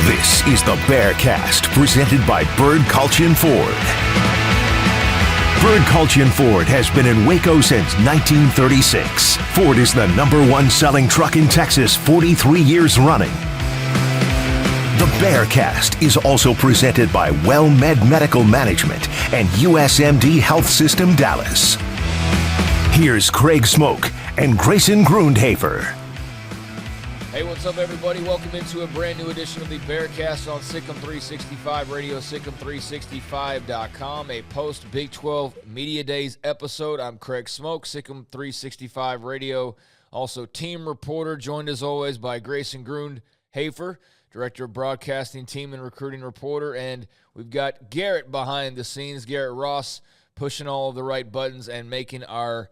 This is the Bearcast, presented by Bird Culture Ford. Bird Culture Ford has been in Waco since 1936. Ford is the #1 selling truck in Texas 43 years running. The Bearcast is also presented by WellMed Medical Management and USMD Health System Dallas. Here's Craig Smoke and Grayson Grundhafer. Hey, what's up, everybody? Welcome into a brand new edition of the Bearcast on Sic'Em 365 Radio, Sic'Em365.com, a post-Big 12 Media Days episode. I'm Craig Smoke, Sic'Em 365 Radio, also team reporter, joined as always by Grayson Grundhafer, Director of Broadcasting, Team and Recruiting Reporter, and we've got Garrett behind the scenes, Garrett Ross, pushing all of the right buttons and making our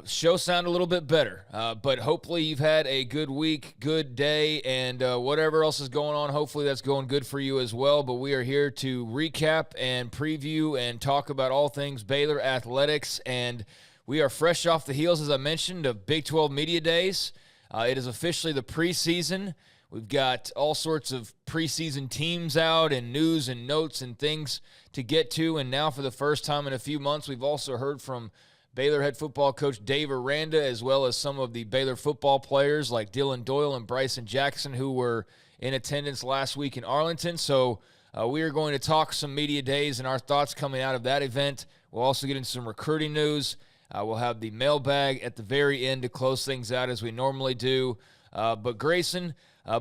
show sound a little bit better. But hopefully you've had a good week, good day, and whatever else is going on, hopefully that's going good for you as well. But we are here to recap and preview and talk about all things Baylor athletics, and we are fresh off the heels, as I mentioned, of Big 12 Media Days. It is officially the preseason. We've got all sorts of preseason teams out and news and notes and things to get to, and now for the first time in a few months, we've also heard from Baylor head football coach Dave Aranda, as well as some of the Baylor football players like Dylan Doyle and Bryson Jackson, who were in attendance last week in Arlington. So we are going to talk some media days and our thoughts coming out of that event. We'll also get into some recruiting news. We'll have the mailbag at the very end to close things out as we normally do. But Grayson,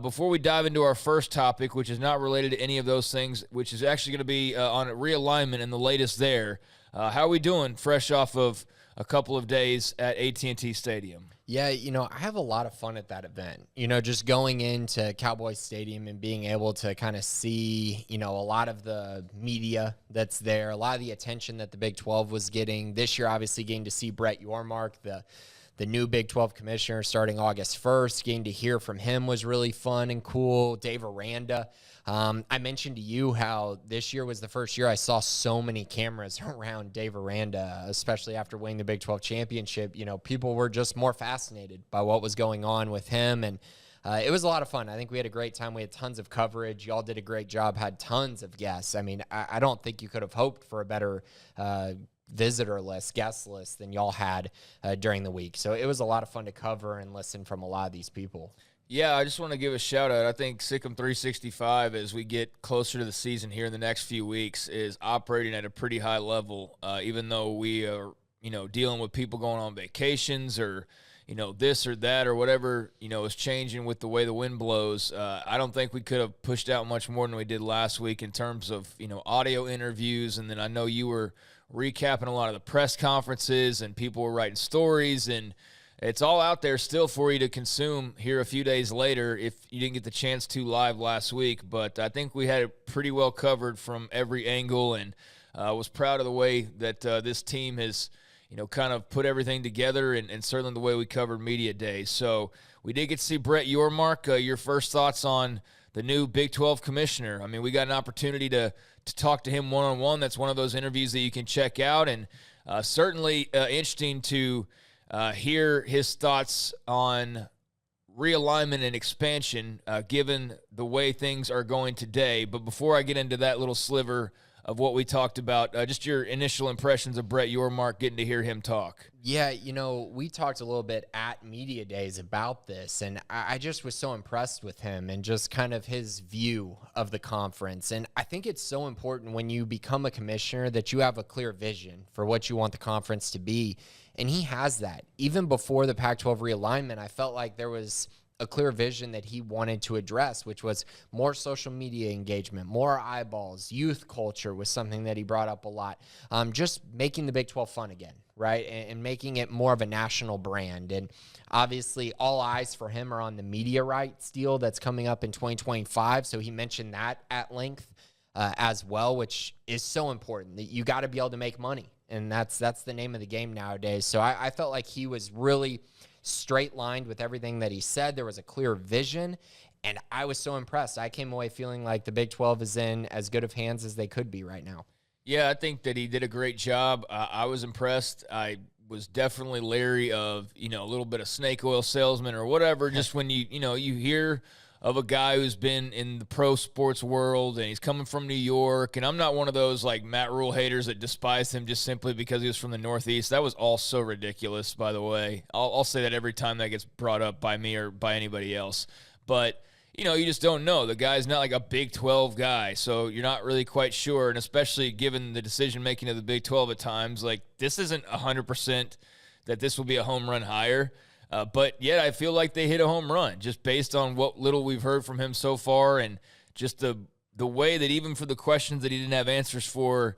before we dive into our first topic, which is not related to any of those things, which is actually going to be on realignment and the latest there, how are we doing fresh off of a couple of days at AT&T Stadium? Yeah, I have a lot of fun at that event. Just going into Cowboys Stadium and being able to kind of see, a lot of the media that's there, a lot of the attention that the Big 12 was getting. This year, obviously, getting to see Brett Yormark, the new Big 12 commissioner, starting August 1st. Getting to hear from him was really fun and cool. Dave Aranda. I mentioned to you how this year was the first year I saw so many cameras around Dave Aranda, especially after winning the Big 12 championship. People were just more fascinated by what was going on with him, and it was a lot of fun. I think we had a great time. We had tons of coverage. Y'all did a great job, had tons of guests. I mean, I don't think you could have hoped for a better visitor list, guest list than y'all had during the week. So it was a lot of fun to cover and listen from a lot of these people. Yeah, I just want to give a shout-out. I think Sic'Em 365, as we get closer to the season here in the next few weeks, is operating at a pretty high level, even though we are, dealing with people going on vacations or, this or that or whatever, is changing with the way the wind blows. I don't think we could have pushed out much more than we did last week in terms of, audio interviews. And then I know you were recapping a lot of the press conferences and people were writing stories, and it's all out there still for you to consume here a few days later if you didn't get the chance to live last week. But I think we had it pretty well covered from every angle, and was proud of the way that this team has, kind of put everything together, and certainly the way we covered media days. So we did get to see Brett Yormark. Your first thoughts on the new Big 12 commissioner? I mean, we got an opportunity to talk to him one-on-one. That's one of those interviews that you can check out, and certainly interesting to hear his thoughts on realignment and expansion, given the way things are going today. But before I get into that little sliver of what we talked about, just your initial impressions of Brett Yormark, getting to hear him talk. Yeah, we talked a little bit at Media Days about this, and I just was so impressed with him and just kind of his view of the conference. And I think it's so important when you become a commissioner that you have a clear vision for what you want the conference to be. And he has that. Even before the Pac-12 realignment, I felt like there was a clear vision that he wanted to address, which was more social media engagement, more eyeballs. Youth culture was something that he brought up a lot. Just making the Big 12 fun again, right? And making it more of a national brand. And obviously, all eyes for him are on the media rights deal that's coming up in 2025. So he mentioned that at length as well, which is so important. That you got to be able to make money. And that's the name of the game nowadays. So I felt like he was really straight-lined with everything that he said. There was a clear vision, and I was so impressed. I came away feeling like the Big 12 is in as good of hands as they could be right now. Yeah, I think that he did a great job. I was impressed. I was definitely leery of, a little bit of snake oil salesman or whatever, just when you hear of a guy who's been in the pro sports world, and he's coming from New York. And I'm not one of those like Matt Rule haters that despise him just simply because he was from the Northeast. That was all so ridiculous, by the way. I'll say that every time that gets brought up by me or by anybody else. But, you know, you just don't know. The guy's not like a Big 12 guy, so you're not really quite sure. And especially given the decision-making of the Big 12 at times, like this isn't 100% that this will be a home run hire. But yet I feel like they hit a home run just based on what little we've heard from him so far, and just the way that even for the questions that he didn't have answers for,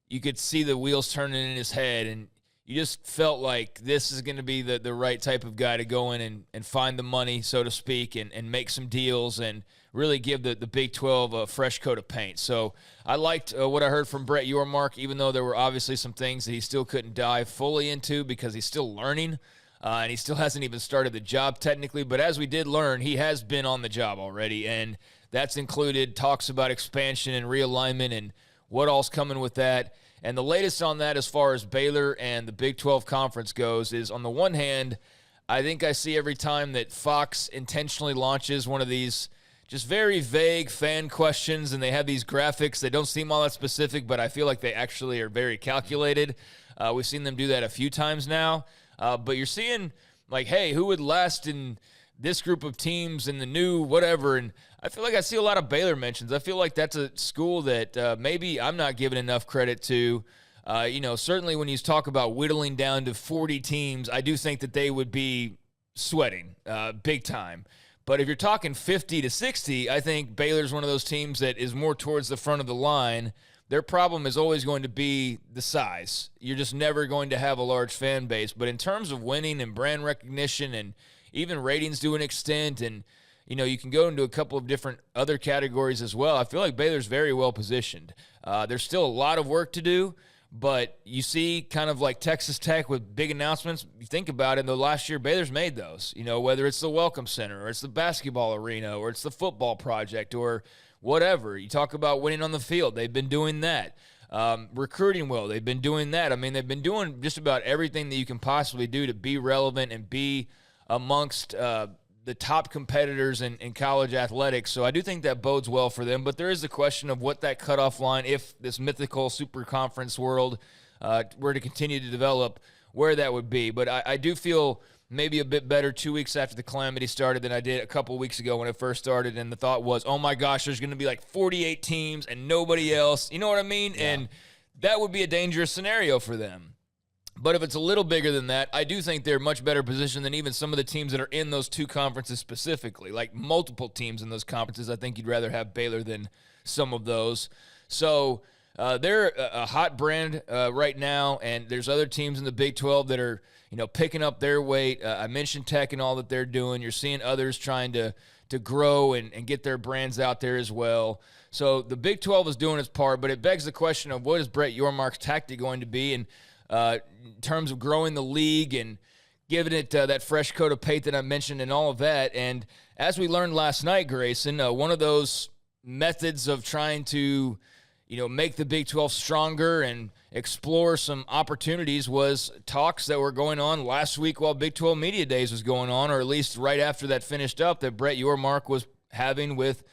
you could see the wheels turning in his head, and you just felt like this is going to be the right type of guy to go in and find the money, so to speak, and make some deals and really give the Big 12 a fresh coat of paint. So I liked what I heard from Brett Yormark, even though there were obviously some things that he still couldn't dive fully into because he's still learning. And he still hasn't even started the job technically. But as we did learn, he has been on the job already. And that's included talks about expansion and realignment and what all's coming with that. And the latest on that as far as Baylor and the Big 12 Conference goes is, on the one hand, I think I see every time that Fox intentionally launches one of these just very vague fan questions, and they have these graphics that don't seem all that specific, but I feel like they actually are very calculated. We've seen them do that a few times now. But you're seeing, like, hey, who would last in this group of teams in the new whatever? And I feel like I see a lot of Baylor mentions. I feel like that's a school that maybe I'm not giving enough credit to. Certainly when you talk about whittling down to 40 teams, I do think that they would be sweating big time. But if you're talking 50 to 60, I think Baylor's one of those teams that is more towards the front of the line. Their problem is always going to be the size. You're just never going to have a large fan base. But in terms of winning and brand recognition and even ratings to an extent, and, you can go into a couple of different other categories as well, I feel like Baylor's very well positioned. There's still a lot of work to do, but you see kind of like Texas Tech with big announcements. You think about it, the last year Baylor's made those, whether it's the Welcome Center or it's the basketball arena or it's the football project or whatever. You talk about winning on the field. They've been doing that. Recruiting well. They've been doing that. I mean, they've been doing just about everything that you can possibly do to be relevant and be amongst the top competitors in college athletics. So I do think that bodes well for them. But there is the question of what that cutoff line, if this mythical super conference world were to continue to develop, where that would be. But I do feel maybe a bit better 2 weeks after the calamity started than I did a couple weeks ago when it first started. And the thought was, oh my gosh, there's going to be like 48 teams and nobody else. You know what I mean? Yeah. And that would be a dangerous scenario for them. But if it's a little bigger than that, I do think they're much better positioned than even some of the teams that are in those two conferences specifically. Like multiple teams in those conferences, I think you'd rather have Baylor than some of those. So they're a hot brand right now, and there's other teams in the Big 12 that are, picking up their weight. I mentioned Tech and all that they're doing. You're seeing others trying to grow and get their brands out there as well. So the Big 12 is doing its part, but it begs the question of what is Brett Yormark's tactic going to be in terms of growing the league and giving it that fresh coat of paint that I mentioned and all of that. And as we learned last night, Grayson, one of those methods of trying to make the Big 12 stronger and explore some opportunities was talks that were going on last week while Big 12 Media Days was going on, or at least right after that finished up, that Brett Yormark was having with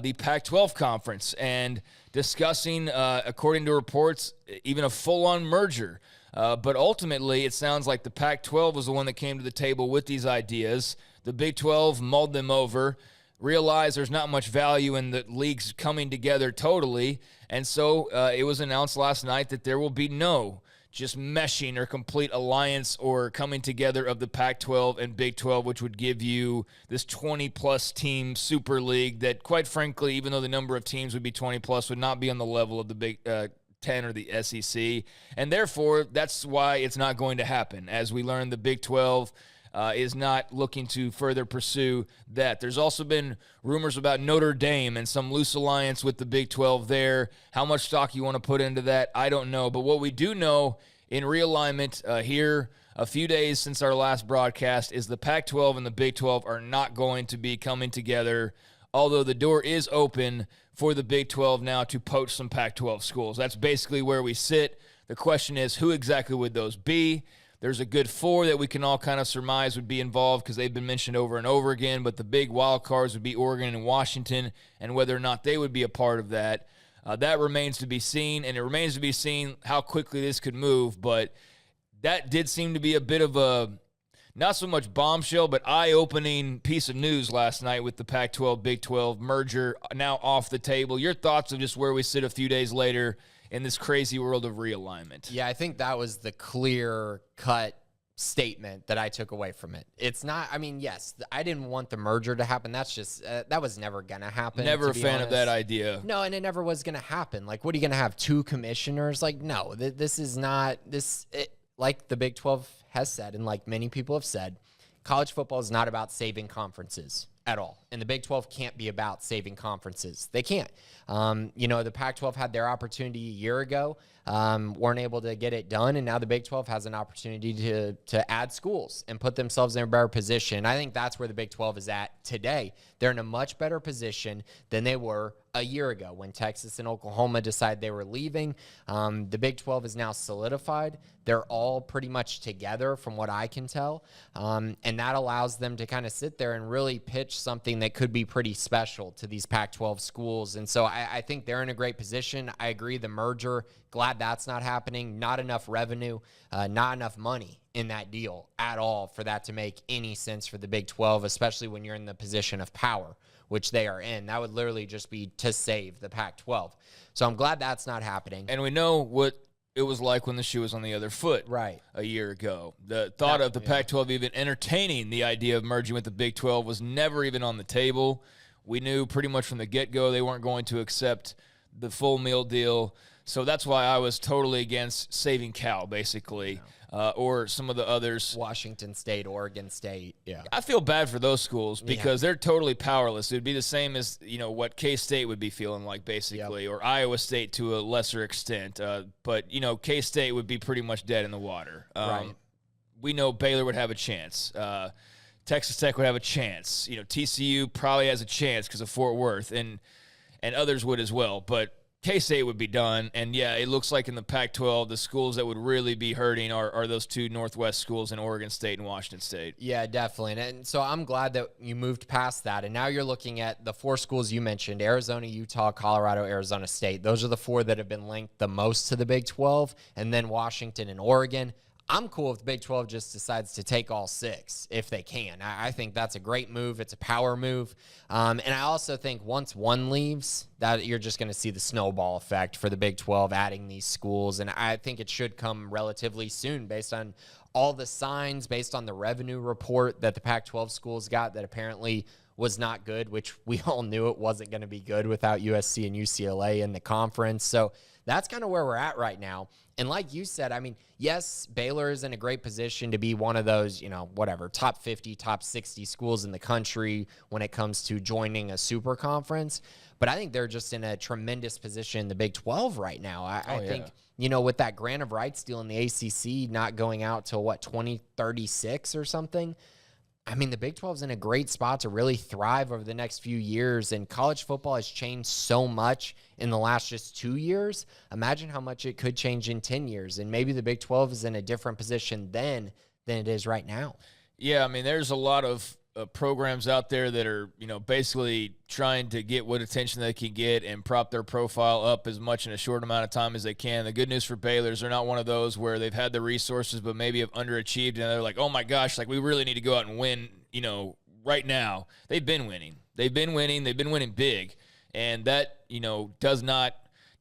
the Pac-12 Conference and discussing, according to reports, even a full-on merger. But ultimately, it sounds like the Pac-12 was the one that came to the table with these ideas. The Big 12 mulled them over, realized there's not much value in the leagues coming together totally, and so it was announced last night that there will be no just meshing or complete alliance or coming together of the Pac-12 and Big 12, which would give you this 20-plus team super league that, quite frankly, even though the number of teams would be 20-plus, would not be on the level of the Big 10 or the SEC, and therefore that's why it's not going to happen. As we learned, the Big 12 is not looking to further pursue that. There's also been rumors about Notre Dame and some loose alliance with the Big 12 there. How much stock you want to put into that, I don't know. But what we do know in realignment here a few days since our last broadcast is the Pac-12 and the Big 12 are not going to be coming together, although the door is open for the Big 12 now to poach some Pac-12 schools. That's basically where we sit. The question is, who exactly would those be? There's a good 4 that we can all kind of surmise would be involved because they've been mentioned over and over again, but the big wild cards would be Oregon and Washington, and whether or not they would be a part of that, that remains to be seen, and it remains to be seen how quickly this could move, but that did seem to be a bit of a, not so much bombshell, but eye-opening piece of news last night with the Pac-12, Big 12 merger now off the table. Your thoughts of just where we sit a few days later in this crazy world of realignment? Yeah, I think that was the clear-cut statement that I took away from it. It's not, I mean, yes, I didn't want the merger to happen. That's just, that was never going to happen. Never a fan of that idea. No, and it never was going to happen. Like, what are you going to have, 2 commissioners? Like, no, this is not, like the Big 12 has said, and like many people have said, college football is not about saving conferences at all. And the Big 12 can't be about saving conferences. They can't. The Pac-12 had their opportunity a year ago, weren't able to get it done, and now the Big 12 has an opportunity to add schools and put themselves in a better position. I think that's where the Big 12 is at today. They're in a much better position than they were a year ago when Texas and Oklahoma decided they were leaving. The Big 12 is now solidified. They're all pretty much together from what I can tell. And that allows them to kind of sit there and really pitch something that could be pretty special to these Pac-12 schools. And so I think they're in a great position. I agree, the merger, glad that's not happening. Not enough revenue, not enough money in that deal at all for that to make any sense for the Big 12, especially when you're in the position of power, which they are in. That would literally just be to save the Pac-12. So I'm glad that's not happening. And we know what it was like when the shoe was on the other foot a year ago. The thought of the Pac-12 even entertaining the idea of merging with the Big 12 was never even on the table. We knew pretty much from the get-go they weren't going to accept the full meal deal. So that's why I was totally against saving Cal, basically, or some of the others. Washington State, Oregon State, I feel bad for those schools because they're totally powerless. It would be the same as, what K-State would be feeling like, basically, or Iowa State to a lesser extent. But, K-State would be pretty much dead in the water. Right. We know Baylor would have a chance. Texas Tech would have a chance. TCU probably has a chance because of Fort Worth, and others would as well. But K-State would be done, and it looks like in the Pac-12, the schools that would really be hurting are those 2 Northwest schools in Oregon State and Washington State. Yeah, definitely. And so I'm glad that you moved past that, and now you're looking at the 4 schools you mentioned, Arizona, Utah, Colorado, Arizona State. Those are the 4 that have been linked the most to the Big 12, and then Washington and Oregon. I'm cool if the Big 12 just decides to take all 6 if they can. I think that's a great move. It's a power move. And I also think once one leaves, that you're just going to see the snowball effect for the Big 12 adding these schools. And I think it should come relatively soon based on all the signs, based on the revenue report that the Pac-12 schools got that apparently was not good, which we all knew it wasn't going to be good without USC and UCLA in the conference. So that's kind of where we're at right now. And like you said, I mean, yes, Baylor is in a great position to be one of those, top 50, top 60 schools in the country when it comes to joining a super conference. But I think they're just in a tremendous position in the Big 12 right now. I think, with that grant of rights deal in the ACC not going out till 2036 or something. I mean, the Big 12 is in a great spot to really thrive over the next few years, and college football has changed so much in the last just 2 years. Imagine how much it could change in 10 years, and maybe the Big 12 is in a different position then than it is right now. Yeah, I mean, there's a lot of programs out there that are, basically trying to get what attention they can get and prop their profile up as much in a short amount of time as they can. The good news for Baylor is they're not one of those where they've had the resources but maybe have underachieved and they're like, oh my gosh, like we really need to go out and win, right now. They've been winning. They've been winning big. And that, does not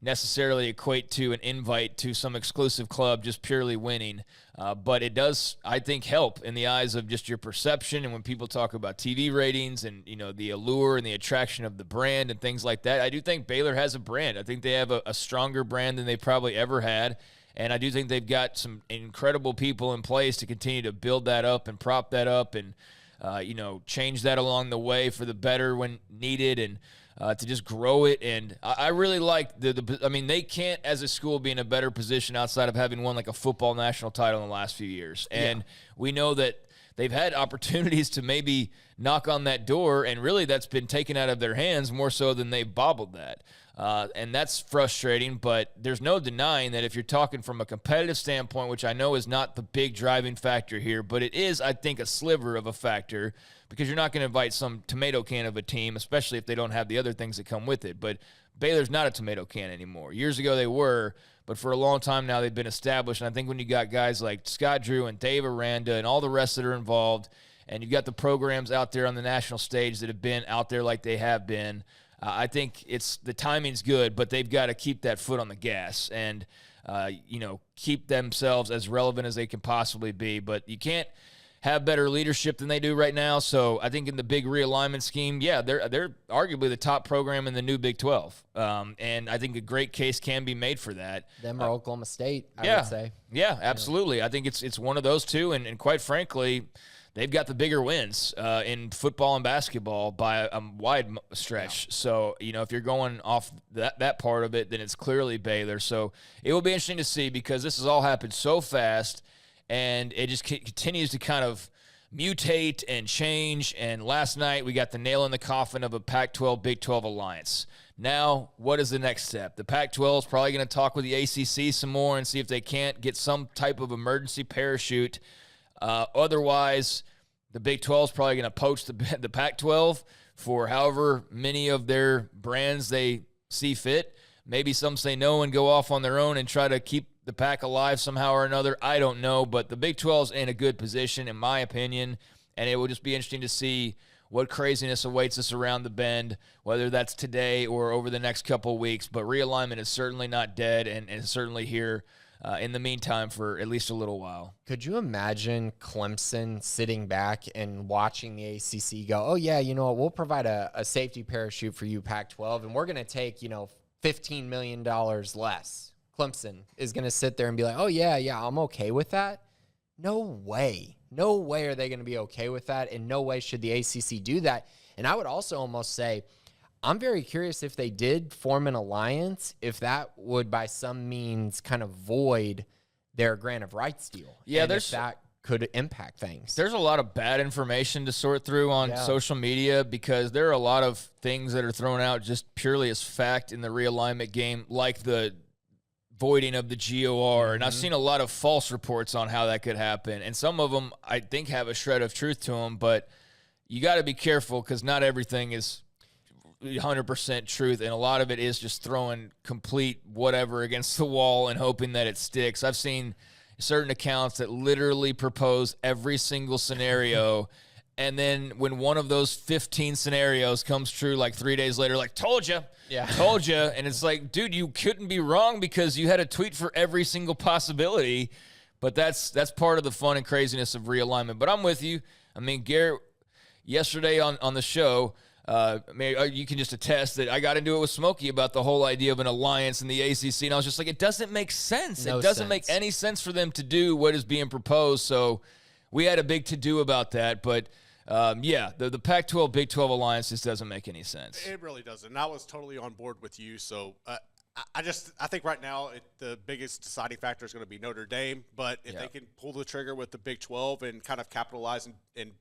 necessarily equate to an invite to some exclusive club just purely winning. But it does, I think, help in the eyes of just your perception. And when people talk about TV ratings and, the allure and the attraction of the brand and things like that, I do think Baylor has a brand. I think they have a stronger brand than they probably ever had. And I do think they've got some incredible people in place to continue to build that up and prop that up and, change that along the way for the better when needed and to just grow it. And I really like they can't, as a school, be in a better position outside of having won like a football national title in the last few years. And we know that they've had opportunities to maybe knock on that door, and really that's been taken out of their hands more so than they've bobbled that. And that's frustrating, but there's no denying that if you're talking from a competitive standpoint, which I know is not the big driving factor here, but it is, I think, a sliver of a factor, because you're not going to invite some tomato can of a team, especially if they don't have the other things that come with it. But Baylor's not a tomato can anymore. Years ago they were, but for a long time now they've been established. And I think when you got guys like Scott Drew and Dave Aranda and all the rest that are involved, and you've got the programs out there on the national stage that have been out there like they have been, I think the timing's good, but they've got to keep that foot on the gas and, keep themselves as relevant as they can possibly be. But you can't have better leadership than they do right now. So I think in the big realignment scheme, yeah, they're arguably the top program in the new Big 12. And I think a great case can be made for that. Them or Oklahoma State, I would say. Yeah, absolutely. Yeah. I think it's one of those two. And quite frankly, they've got the bigger wins in football and basketball by a wide stretch. Yeah. So, if you're going off that part of it, then it's clearly Baylor. So it will be interesting to see, because this has all happened so fast, and it just continues to kind of mutate and change. And last night we got the nail in the coffin of a Pac-12, Big 12 alliance. Now, what is the next step? The Pac-12 is probably going to talk with the ACC some more and see if they can't get some type of emergency parachute. Otherwise, the Big 12 is probably going to poach the Pac-12 for however many of their brands they see fit. Maybe some say no and go off on their own and try to keep the Pac alive somehow or another. I don't know, but the Big 12 is in a good position, in my opinion, and it will just be interesting to see what craziness awaits us around the bend, whether that's today or over the next couple of weeks. But realignment is certainly not dead, and is certainly here in the meantime for at least a little while. Could you imagine Clemson sitting back and watching the ACC go, oh, yeah, you know what, we'll provide a safety parachute for you, Pac-12, and we're going to take, $15 million less. Clemson is going to sit there and be like, oh, yeah, I'm okay with that. No way. No way are they going to be okay with that, and no way should the ACC do that. And I would also almost say, I'm very curious if they did form an alliance, if that would by some means kind of void their grant of rights deal. Yeah, and if that could impact things. There's a lot of bad information to sort through on social media, because there are a lot of things that are thrown out just purely as fact in the realignment game, like the voiding of the GOR. And I've seen a lot of false reports on how that could happen. And some of them I think have a shred of truth to them, but you got to be careful, because not everything is 100% truth, and a lot of it is just throwing complete whatever against the wall and hoping that it sticks. I've seen certain accounts that literally propose every single scenario, and then when one of those 15 scenarios comes true, like 3 days later, like, told you, and it's like, dude, you couldn't be wrong, because you had a tweet for every single possibility. But that's part of the fun and craziness of realignment. But I'm with you. I mean, Garrett, yesterday on the show, you can just attest that I got into it with Smokey about the whole idea of an alliance in the ACC, and I was just like, it doesn't make sense. It doesn't make any sense for them to do what is being proposed. So we had a big to-do about that, but the Pac-12, Big 12 alliance just doesn't make any sense. It really doesn't. And I was totally on board with you. So I think right now the biggest deciding factor is going to be Notre Dame, but if they can pull the trigger with the Big 12 and kind of capitalize and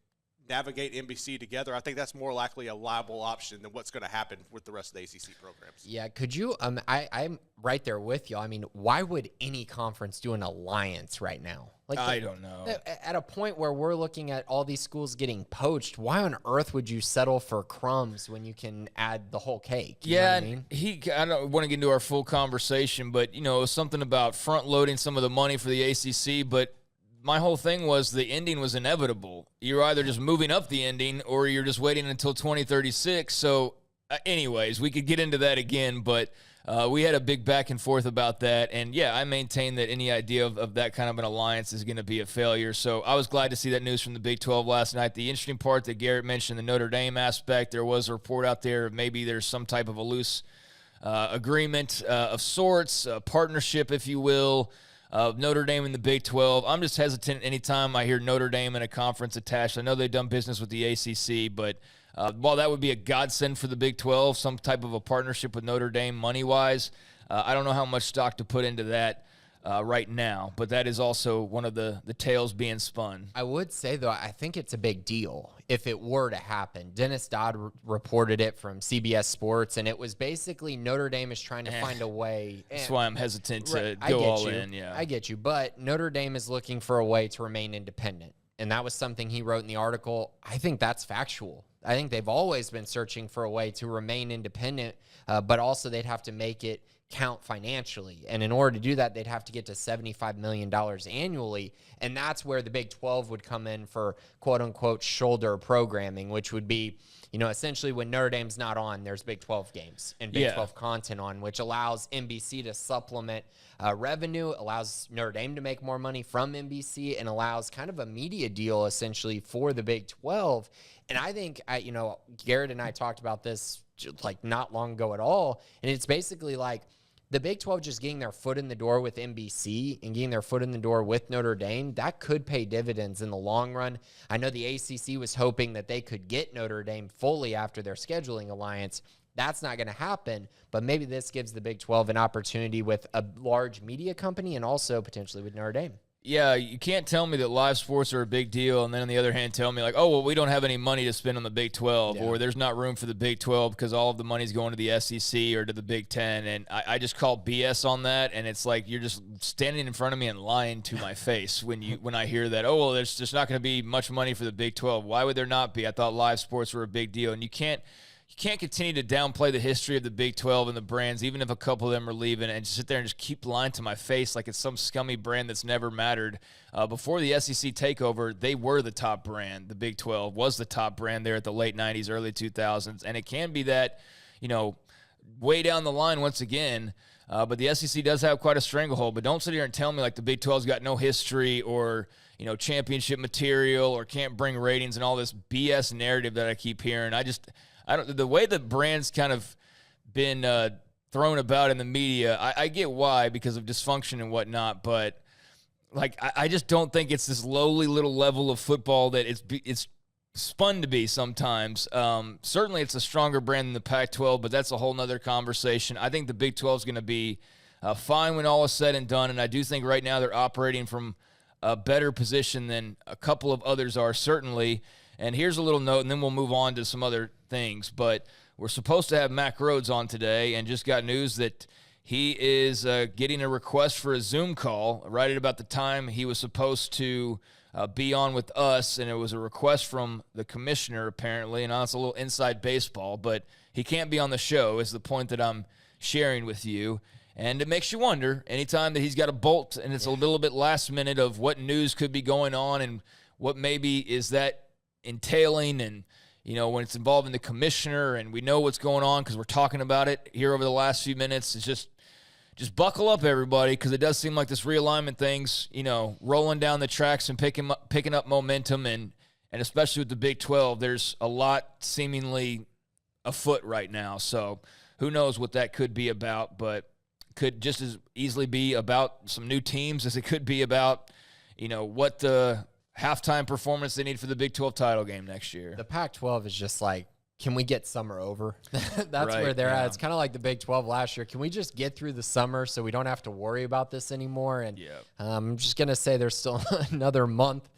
navigate NBC together, I think that's more likely a liable option than what's going to happen with the rest of the ACC programs. Yeah, could you I'm right there with you. I mean, why would any conference do an alliance right now? I don't know. At a point where we're looking at all these schools getting poached, why on earth would you settle for crumbs when you can add the whole cake? You know what I mean? I don't want to get into our full conversation, but it was something about front loading some of the money for the ACC, but my whole thing was the ending was inevitable. You're either just moving up the ending or you're just waiting until 2036. So anyways, we could get into that again, but we had a big back and forth about that. And, I maintain that any idea of that kind of an alliance is going to be a failure. So I was glad to see that news from the Big 12 last night. The interesting part that Garrett mentioned, the Notre Dame aspect, there was a report out there of maybe there's some type of a loose agreement of sorts, a partnership, if you will, of Notre Dame and the Big 12. I'm just hesitant anytime I hear Notre Dame and a conference attached. I know they've done business with the ACC, but while that would be a godsend for the Big 12, some type of a partnership with Notre Dame money-wise, I don't know how much stock to put into that. right now, but that is also one of the tales being spun. I would say, though, I think it's a big deal if it were to happen. Dennis Dodd reported it from CBS Sports, and it was basically Notre Dame is trying to find a way. That's why I'm hesitant to go all in. Yeah, I get you, but Notre Dame is looking for a way to remain independent, and that was something he wrote in the article. I think that's factual. I think they've always been searching for a way to remain independent, but also they'd have to make it count financially. And in order to do that, they'd have to get to $75 million annually. And that's where the Big 12 would come in for quote unquote shoulder programming, which would be, essentially when Notre Dame's not on, there's Big 12 games and Big 12 content on, which allows NBC to supplement revenue, allows Notre Dame to make more money from NBC, and allows kind of a media deal essentially for the Big 12. And I think, Garrett and I talked about this like not long ago at all. And it's basically like, the Big 12 just getting their foot in the door with NBC and getting their foot in the door with Notre Dame, that could pay dividends in the long run. I know the ACC was hoping that they could get Notre Dame fully after their scheduling alliance. That's not going to happen, but maybe this gives the Big 12 an opportunity with a large media company and also potentially with Notre Dame. Yeah, you can't tell me that live sports are a big deal, and then on the other hand tell me like, oh, well, we don't have any money to spend on the Big 12, or there's not room for the Big 12 because all of the money's going to the SEC or to the Big 10, and I just call BS on that, and it's like you're just standing in front of me and lying to my face when I hear that, oh, well, there's just not going to be much money for the Big 12. Why would there not be? I thought live sports were a big deal, and you can't continue to downplay the history of the Big 12 and the brands, even if a couple of them are leaving, and just sit there and just keep lying to my face like it's some scummy brand that's never mattered. Before the SEC takeover, they were the top brand. The Big 12 was the top brand there at the late 90s, early 2000s, and it can be that, way down the line once again. But the SEC does have quite a stranglehold. But don't sit here and tell me like the Big 12's got no history or championship material or can't bring ratings and all this BS narrative that I keep hearing. The way the brand's kind of been thrown about in the media, I get why, because of dysfunction and whatnot, but like I just don't think it's this lowly little level of football that it's spun to be sometimes. Certainly it's a stronger brand than the Pac-12, but that's a whole nother conversation. I think the Big 12 is going to be fine when all is said and done, and I do think right now they're operating from a better position than a couple of others are, certainly. And here's a little note, and then we'll move on to some other things. But we're supposed to have Mac Rhodes on today, and just got news that he is getting a request for a Zoom call right at about the time he was supposed to be on with us, and it was a request from the commissioner, apparently. And it's a little inside baseball, but he can't be on the show is the point that I'm sharing with you. And it makes you wonder, anytime that he's got a bolt, and it's a little bit last minute of what news could be going on and what maybe is that entailing, and when it's involving the commissioner, and we know what's going on because we're talking about it here over the last few minutes. It's just buckle up, everybody, because it does seem like this realignment thing's rolling down the tracks and picking up momentum, and especially with the Big 12, there's a lot seemingly afoot right now. So who knows what that could be about, but could just as easily be about some new teams as it could be about what the halftime performance they need for the Big 12 title game next year. The Pac-12 is just like, can we get summer over? That's right, where they're at. It's kind of like the Big 12 last year. Can we just get through the summer so we don't have to worry about this anymore? And I'm just going to say there's still another month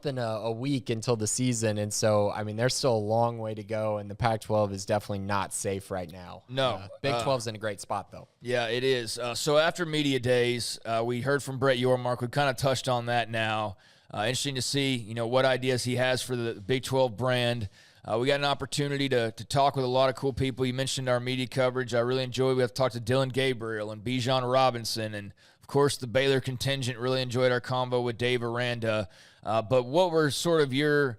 and a week until the season. And so, I mean, there's still a long way to go, and the Pac-12 is definitely not safe right now. No. Big 12's in a great spot, though. Yeah, it is. So after media days, we heard from Brett Yormark. We kind of touched on that now. Interesting to see, what ideas he has for the Big 12 brand. We got an opportunity to talk with a lot of cool people. You mentioned our media coverage. I really enjoyed. We have to talk to Dylan Gabriel and Bijan Robinson, and of course the Baylor contingent. Really enjoyed our combo with Dave Aranda. But what were sort of your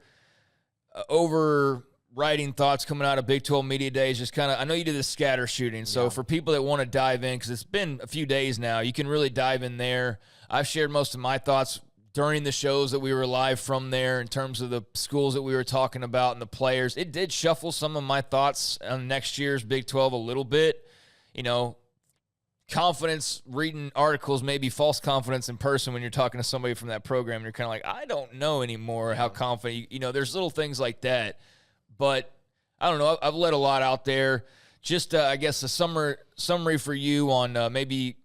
overriding thoughts coming out of Big 12 Media Days? Just kind of, I know you did the scatter shooting, so for people that want to dive in, because it's been a few days now, you can really dive in there. I've shared most of my thoughts during the shows that we were live from there in terms of the schools that we were talking about and the players. It did shuffle some of my thoughts on next year's Big 12 a little bit. Confidence reading articles, maybe false confidence in person when you're talking to somebody from that program. And you're kind of like, I don't know anymore how confident, there's little things like that. But I don't know. I've let a lot out there. Just, I guess, a summary for you on maybe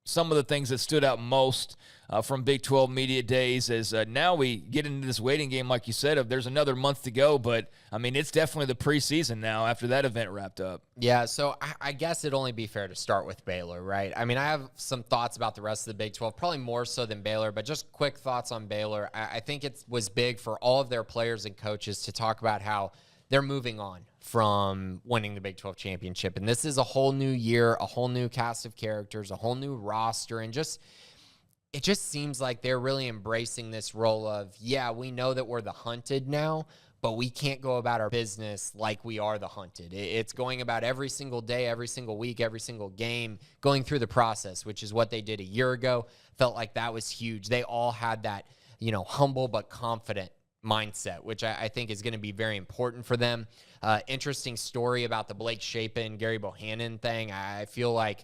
some of the things that stood out most from Big 12 Media Days is now we get into this waiting game, like you said, of there's another month to go. But, I mean, it's definitely the preseason now after that event wrapped up. Yeah, so I guess it'd only be fair to start with Baylor, right? I mean, I have some thoughts about the rest of the Big 12, probably more so than Baylor, but just quick thoughts on Baylor. I think it was big for all of their players and coaches to talk about how they're moving on from winning the Big 12 championship. And this is a whole new year, a whole new cast of characters, a whole new roster, and it just seems like they're really embracing this role of, yeah, we know that we're the hunted now, but we can't go about our business like we are the hunted. It's going about every single day, every single week, every single game, going through the process, which is what they did a year ago. Felt like that was huge. They all had that, humble but confident mindset, which I think is going to be very important for them. Interesting story about the Blake Shapen, Gary Bohannon thing. I feel like,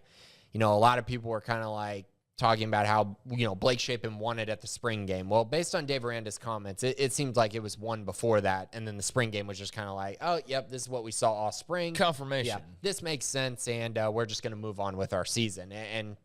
a lot of people were kind of like, talking about how, Blake Shapen won it at the spring game. Well, based on Dave Aranda's comments, it seems like it was one before that, and then the spring game was just kind of like, oh, yep, this is what we saw all spring. Confirmation. Yeah, this makes sense, and we're just going to move on with our season. And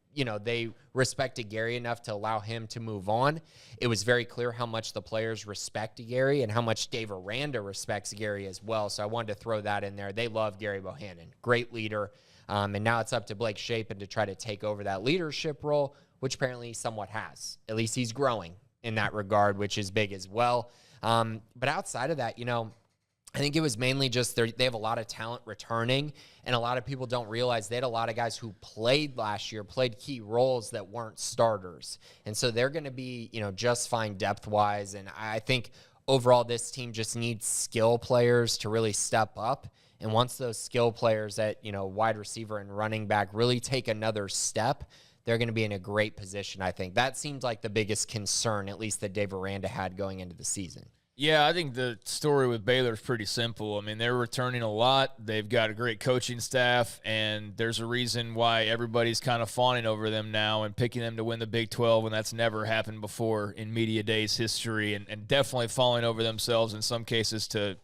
they respected Gary enough to allow him to move on. It was very clear how much the players respect Gary and how much Dave Aranda respects Gary as well, so I wanted to throw that in there. They love Gary Bohannon. Great leader. And now it's up to Blake Shapen to try to take over that leadership role, which apparently he somewhat has. At least he's growing in that regard, which is big as well. But outside of that, I think it was mainly just they have a lot of talent returning, and a lot of people don't realize they had a lot of guys who played last year, played key roles that weren't starters. And so they're going to be, just fine depth-wise. And I think overall this team just needs skill players to really step up. And once those skill players at, wide receiver and running back really take another step, they're going to be in a great position, I think. That seems like the biggest concern, at least that Dave Aranda had going into the season. Yeah, I think the story with Baylor is pretty simple. I mean, they're returning a lot. They've got a great coaching staff, and there's a reason why everybody's kind of fawning over them now and picking them to win the Big 12, and that's never happened before in Media Days history, and definitely falling over themselves in some cases to,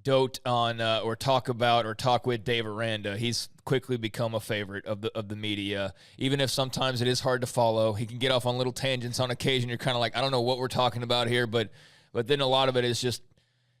dote on or talk about or talk with Dave Aranda. He's quickly become a favorite of the media, even if sometimes it is hard to follow. He can get off on little tangents on occasion. You're kind of like, I don't know what we're talking about here, but then a lot of it is just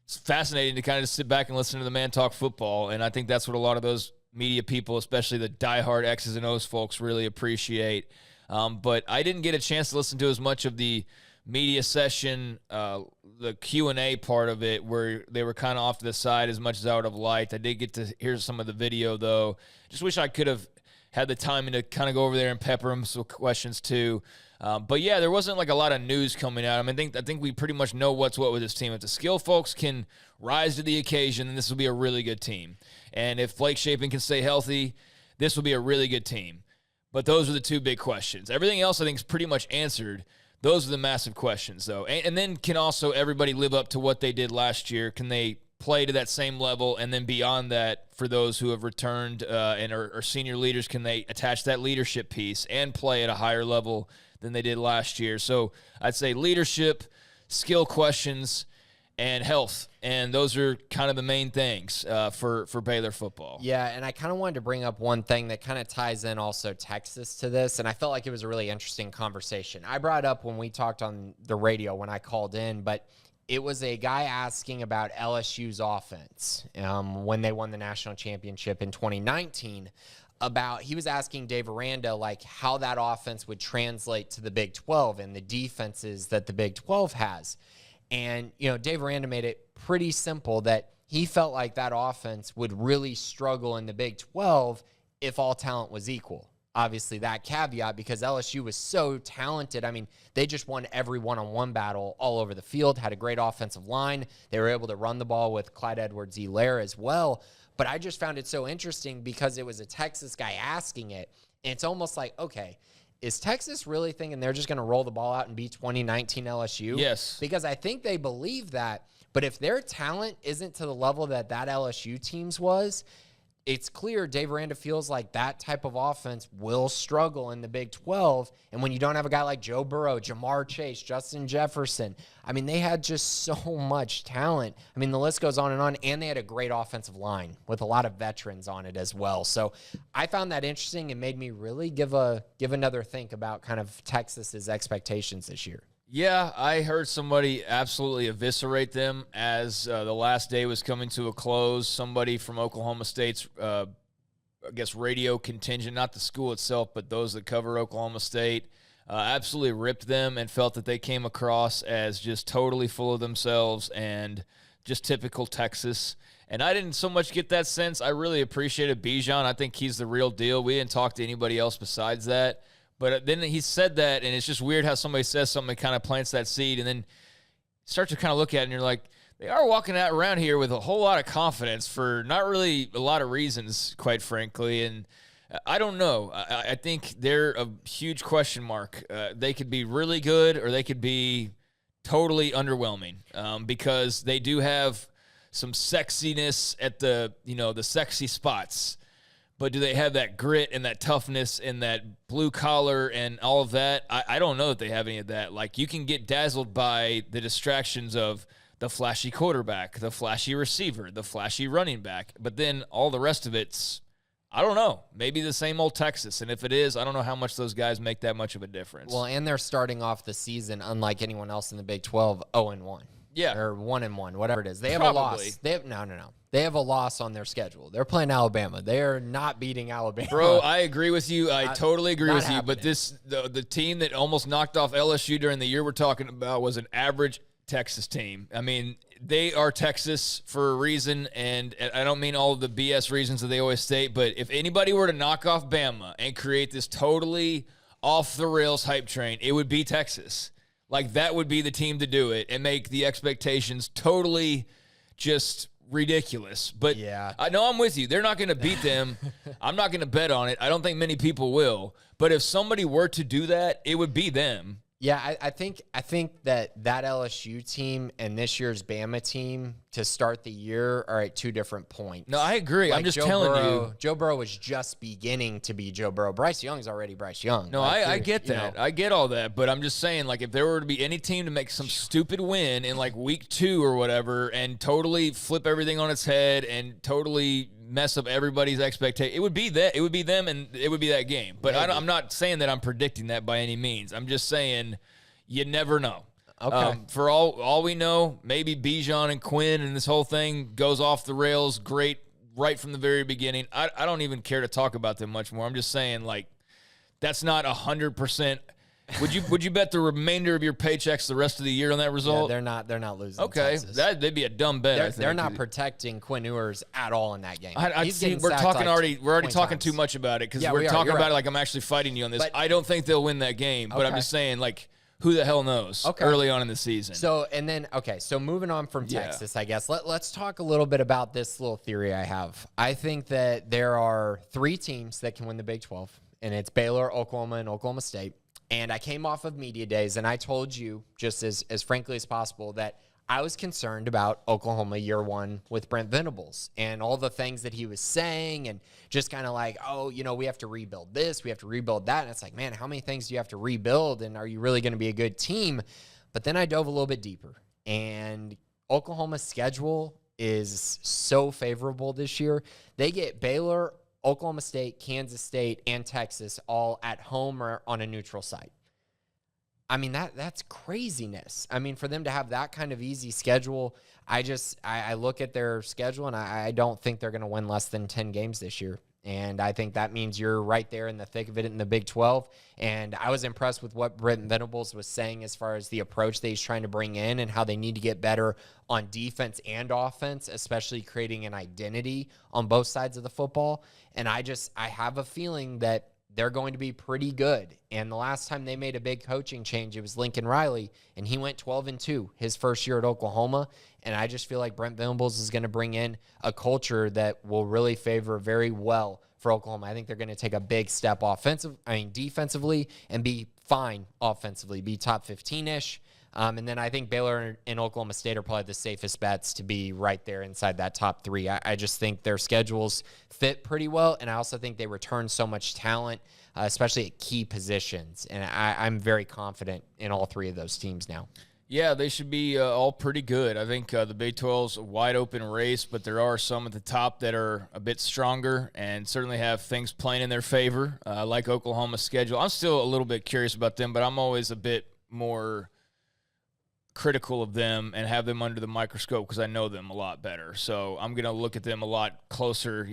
it's fascinating to kind of sit back and listen to the man talk football, and I think that's what a lot of those media people, especially the diehard X's and O's folks, really appreciate. But I didn't get a chance to listen to as much of the media session, the Q&A part of it, where they were kind of off to the side as much as I would have liked. I did get to hear some of the video, though. Just wish I could have had the time to kind of go over there and pepper them some questions, too. But, yeah, there wasn't, like, a lot of news coming out. I think we pretty much know what's what with this team. If the skill folks can rise to the occasion, then this will be a really good team. And if Blake Shapen can stay healthy, this will be a really good team. But those are the two big questions. Everything else, I think, is pretty much answered. Those are the massive questions, though. And then can also everybody live up to what they did last year? Can they play to that same level? And then beyond that, for those who have returned and are senior leaders, can they attach that leadership piece and play at a higher level than they did last year? So I'd say leadership, skill questions, and health. And those are kind of the main things for Baylor football. Yeah, and I kind of wanted to bring up one thing that kind of ties in also Texas to this, and I felt like it was a really interesting conversation. I brought up when we talked on the radio when I called in, but it was a guy asking about LSU's offense when they won the national championship in 2019. He was asking Dave Aranda, like, how that offense would translate to the Big 12 and the defenses that the Big 12 has. And, Dave Aranda made it pretty simple that he felt like that offense would really struggle in the Big 12 if all talent was equal. Obviously, that caveat, because LSU was so talented. I mean, they just won every one-on-one battle all over the field, had a great offensive line. They were able to run the ball with Clyde Edwards-Helaire as well. But I just found it so interesting because it was a Texas guy asking it. And it's almost like, okay, is Texas really thinking they're just going to roll the ball out and beat 2019 LSU? Yes. Because I think they believe that. But if their talent isn't to the level that LSU team's was, it's clear Dave Aranda feels like that type of offense will struggle in the Big 12. And when you don't have a guy like Joe Burrow, Jamar Chase, Justin Jefferson, I mean, they had just so much talent. I mean, the list goes on, and they had a great offensive line with a lot of veterans on it as well. So I found that interesting and made me really give another think about kind of Texas's expectations this year. Yeah, I heard somebody absolutely eviscerate them as the last day was coming to a close. Somebody from Oklahoma State's, I guess, radio contingent, not the school itself, but those that cover Oklahoma State, absolutely ripped them and felt that they came across as just totally full of themselves and just typical Texas. And I didn't so much get that sense. I really appreciated Bijan. I think he's the real deal. We didn't talk to anybody else besides that. But then he said that, and it's just weird how somebody says something that kind of plants that seed, and then start to kind of look at it, and you're like, they are walking out around here with a whole lot of confidence for not really a lot of reasons, quite frankly. And I don't know. I think they're a huge question mark. They could be really good, or they could be totally underwhelming because they do have some sexiness at the sexy spots. But do they have that grit and that toughness and that blue collar and all of that? I don't know that they have any of that. Like, you can get dazzled by the distractions of the flashy quarterback, the flashy receiver, the flashy running back. But then all the rest of it's, I don't know, maybe the same old Texas. And if it is, I don't know how much those guys make that much of a difference. Well, and they're starting off the season, unlike anyone else in the Big 12, 0-1. Yeah. Or 1-1, whatever it is. They have a loss. No. They have a loss on their schedule. They're playing Alabama. They are not beating Alabama. Bro, I agree with you. I totally agree with you. But the team that almost knocked off LSU during the year we're talking about was an average Texas team. I mean, they are Texas for a reason, and I don't mean all of the BS reasons that they always state, but if anybody were to knock off Bama and create this totally off-the-rails hype train, it would be Texas. Like, that would be the team to do it and make the expectations totally just ridiculous. But yeah, I know I'm with you. They're not going to beat them. I'm not going to bet on it. I don't think many people will. But if somebody were to do that, it would be them. Yeah, I think that LSU team and this year's Bama team to start the year are at two different points. No, I agree. Like, I'm just telling you. Joe Burrow was just beginning to be Joe Burrow. Bryce Young's already Bryce Young. No, I get that. I get all that. But I'm just saying, like, if there were to be any team to make some stupid win in, like, week 2 or whatever and totally flip everything on its head and totally mess up everybody's expectation, it would be that. It would be them, and it would be that game. But I'm not saying that I'm predicting that by any means. I'm just saying you never know. Okay. For all we know, maybe Bijan and Quinn and this whole thing goes off the rails great right from the very beginning. I don't even care to talk about them much more. I'm just saying, like, that's not 100%. Would you bet the remainder of your paychecks the rest of the year on that result? Yeah, they're not losing. Okay, Texas. that'd be a dumb bet. I think. They're not protecting Quinn Ewers at all in that game. We're already talking too much about it because we're talking about it like I'm actually fighting you on this. But I don't think they'll win that game, but I'm just saying, like, who the hell knows early on in the season. So moving on from Texas, I guess, let's talk a little bit about this little theory I have. I think that there are 3 teams that can win the Big 12, and it's Baylor, Oklahoma, and Oklahoma State. And I came off of media days, and I told you, just as frankly as possible, that I was concerned about Oklahoma year 1 with Brent Venables and all the things that he was saying, and just kind of like, we have to rebuild this, we have to rebuild that. And it's like, man, how many things do you have to rebuild, and are you really going to be a good team? But then I dove a little bit deeper, and Oklahoma's schedule is so favorable this year. They get Baylor, Oklahoma State, Kansas State, and Texas all at home or on a neutral site. I mean, that's craziness. I mean, for them to have that kind of easy schedule, I look at their schedule, and I don't think they're going to win less than 10 games this year. And I think that means you're right there in the thick of it in the Big 12. And I was impressed with what Brent Venables was saying as far as the approach that he's trying to bring in and how they need to get better on defense and offense, especially creating an identity on both sides of the football. And I have a feeling that they're going to be pretty good. And the last time they made a big coaching change, it was Lincoln Riley, and he went 12-2 his first year at Oklahoma. And I just feel like Brent Venables is going to bring in a culture that will really favor very well for Oklahoma. I think they're going to take a big step defensively, and be fine offensively, be top 15-ish. And then I think Baylor and Oklahoma State are probably the safest bets to be right there inside that top 3. I just think their schedules fit pretty well, and I also think they return so much talent, especially at key positions. And I'm very confident in all 3 of those teams now. Yeah, they should be all pretty good. I think the Big 12's a wide open race, but there are some at the top that are a bit stronger and certainly have things playing in their favor, like Oklahoma's schedule. I'm still a little bit curious about them, but I'm always a bit more critical of them and have them under the microscope because I know them a lot better. So I'm going to look at them a lot closer,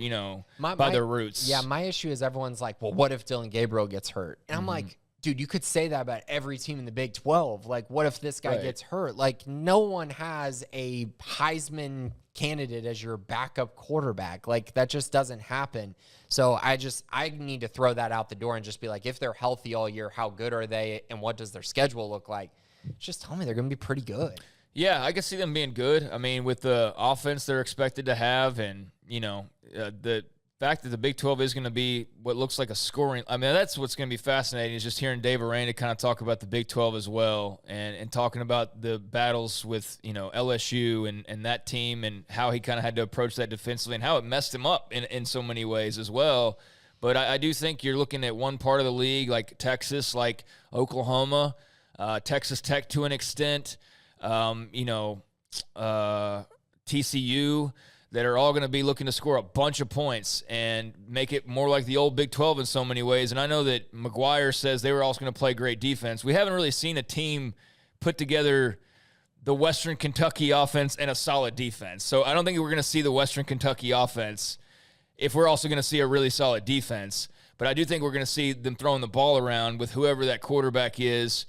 by their roots. Yeah, my issue is everyone's like, well, what if Dylan Gabriel gets hurt? And I'm like, dude, you could say that about every team in the Big 12. Like, what if this guy gets hurt? Like, no one has a Heisman candidate as your backup quarterback. Like, that just doesn't happen. So I need to throw that out the door and just be like, if they're healthy all year, how good are they? And what does their schedule look like? Just tell me they're going to be pretty good. Yeah, I can see them being good. I mean, with the offense they're expected to have and, the fact that the Big 12 is going to be what looks like a scoring. I mean, that's what's going to be fascinating is just hearing Dave Aranda kind of talk about the Big 12 as well and talking about the battles with, LSU and that team and how he kind of had to approach that defensively and how it messed him up in so many ways as well. But I do think you're looking at one part of the league like Texas, like Oklahoma, Texas Tech to an extent, TCU, that are all going to be looking to score a bunch of points and make it more like the old Big 12 in so many ways. And I know that McGuire says they were also going to play great defense. We haven't really seen a team put together the Western Kentucky offense and a solid defense. So I don't think we're going to see the Western Kentucky offense if we're also going to see a really solid defense. But I do think we're going to see them throwing the ball around with whoever that quarterback is,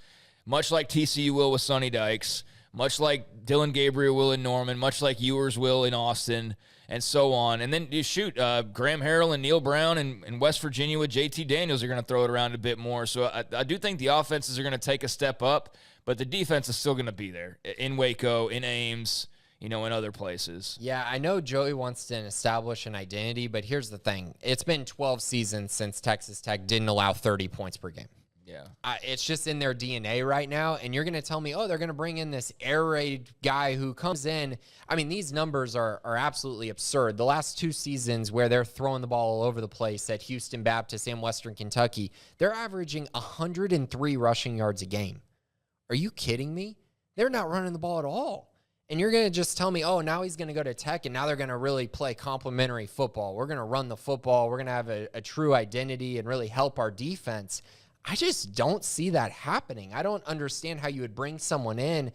much like TCU will with Sonny Dykes, much like Dylan Gabriel will in Norman, much like Ewers will in Austin, and so on. And then you shoot, Graham Harrell and Neil Brown in West Virginia with JT Daniels are going to throw it around a bit more. So I do think the offenses are going to take a step up, but the defense is still going to be there in Waco, in Ames, in other places. Yeah, I know Joey wants to establish an identity, but here's the thing. It's been 12 seasons since Texas Tech didn't allow 30 points per game. Yeah, it's just in their DNA right now, and you're going to tell me, they're going to bring in this air raid guy who comes in. I mean, these numbers are absolutely absurd. The last 2 seasons where they're throwing the ball all over the place at Houston Baptist and Western Kentucky, they're averaging 103 rushing yards a game. Are you kidding me? They're not running the ball at all. And you're going to just tell me, now he's going to go to Tech, and now they're going to really play complementary football. We're going to run the football. We're going to have a true identity and really help our defense. I just don't see that happening. I don't understand how you would bring someone in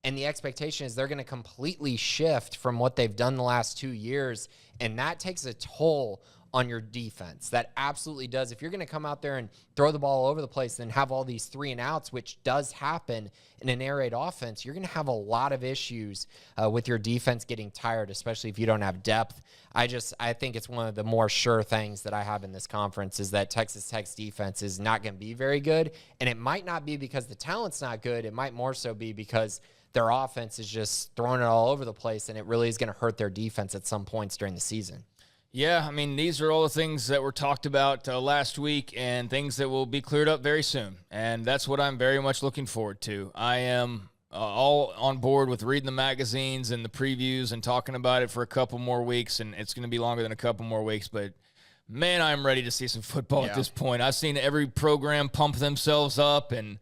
and the expectation is they're going to completely shift from what they've done the last 2 years, and that takes a toll on your defense. That absolutely does. If you're going to come out there and throw the ball all over the place and have all these 3 and outs, which does happen in an air raid offense, you're going to have a lot of issues with your defense getting tired, especially if you don't have depth. I think it's one of the more sure things that I have in this conference is that Texas Tech's defense is not going to be very good, and it might not be because the talent's not good. It might more so be because their offense is just throwing it all over the place, and it really is going to hurt their defense at some points during the season. Yeah, I mean, these are all the things that were talked about last week and things that will be cleared up very soon. And that's what I'm very much looking forward to. I am all on board with reading the magazines and the previews and talking about it for a couple more weeks. And it's going to be longer than a couple more weeks. But, man, I'm ready to see some football at this point. I've seen every program pump themselves up and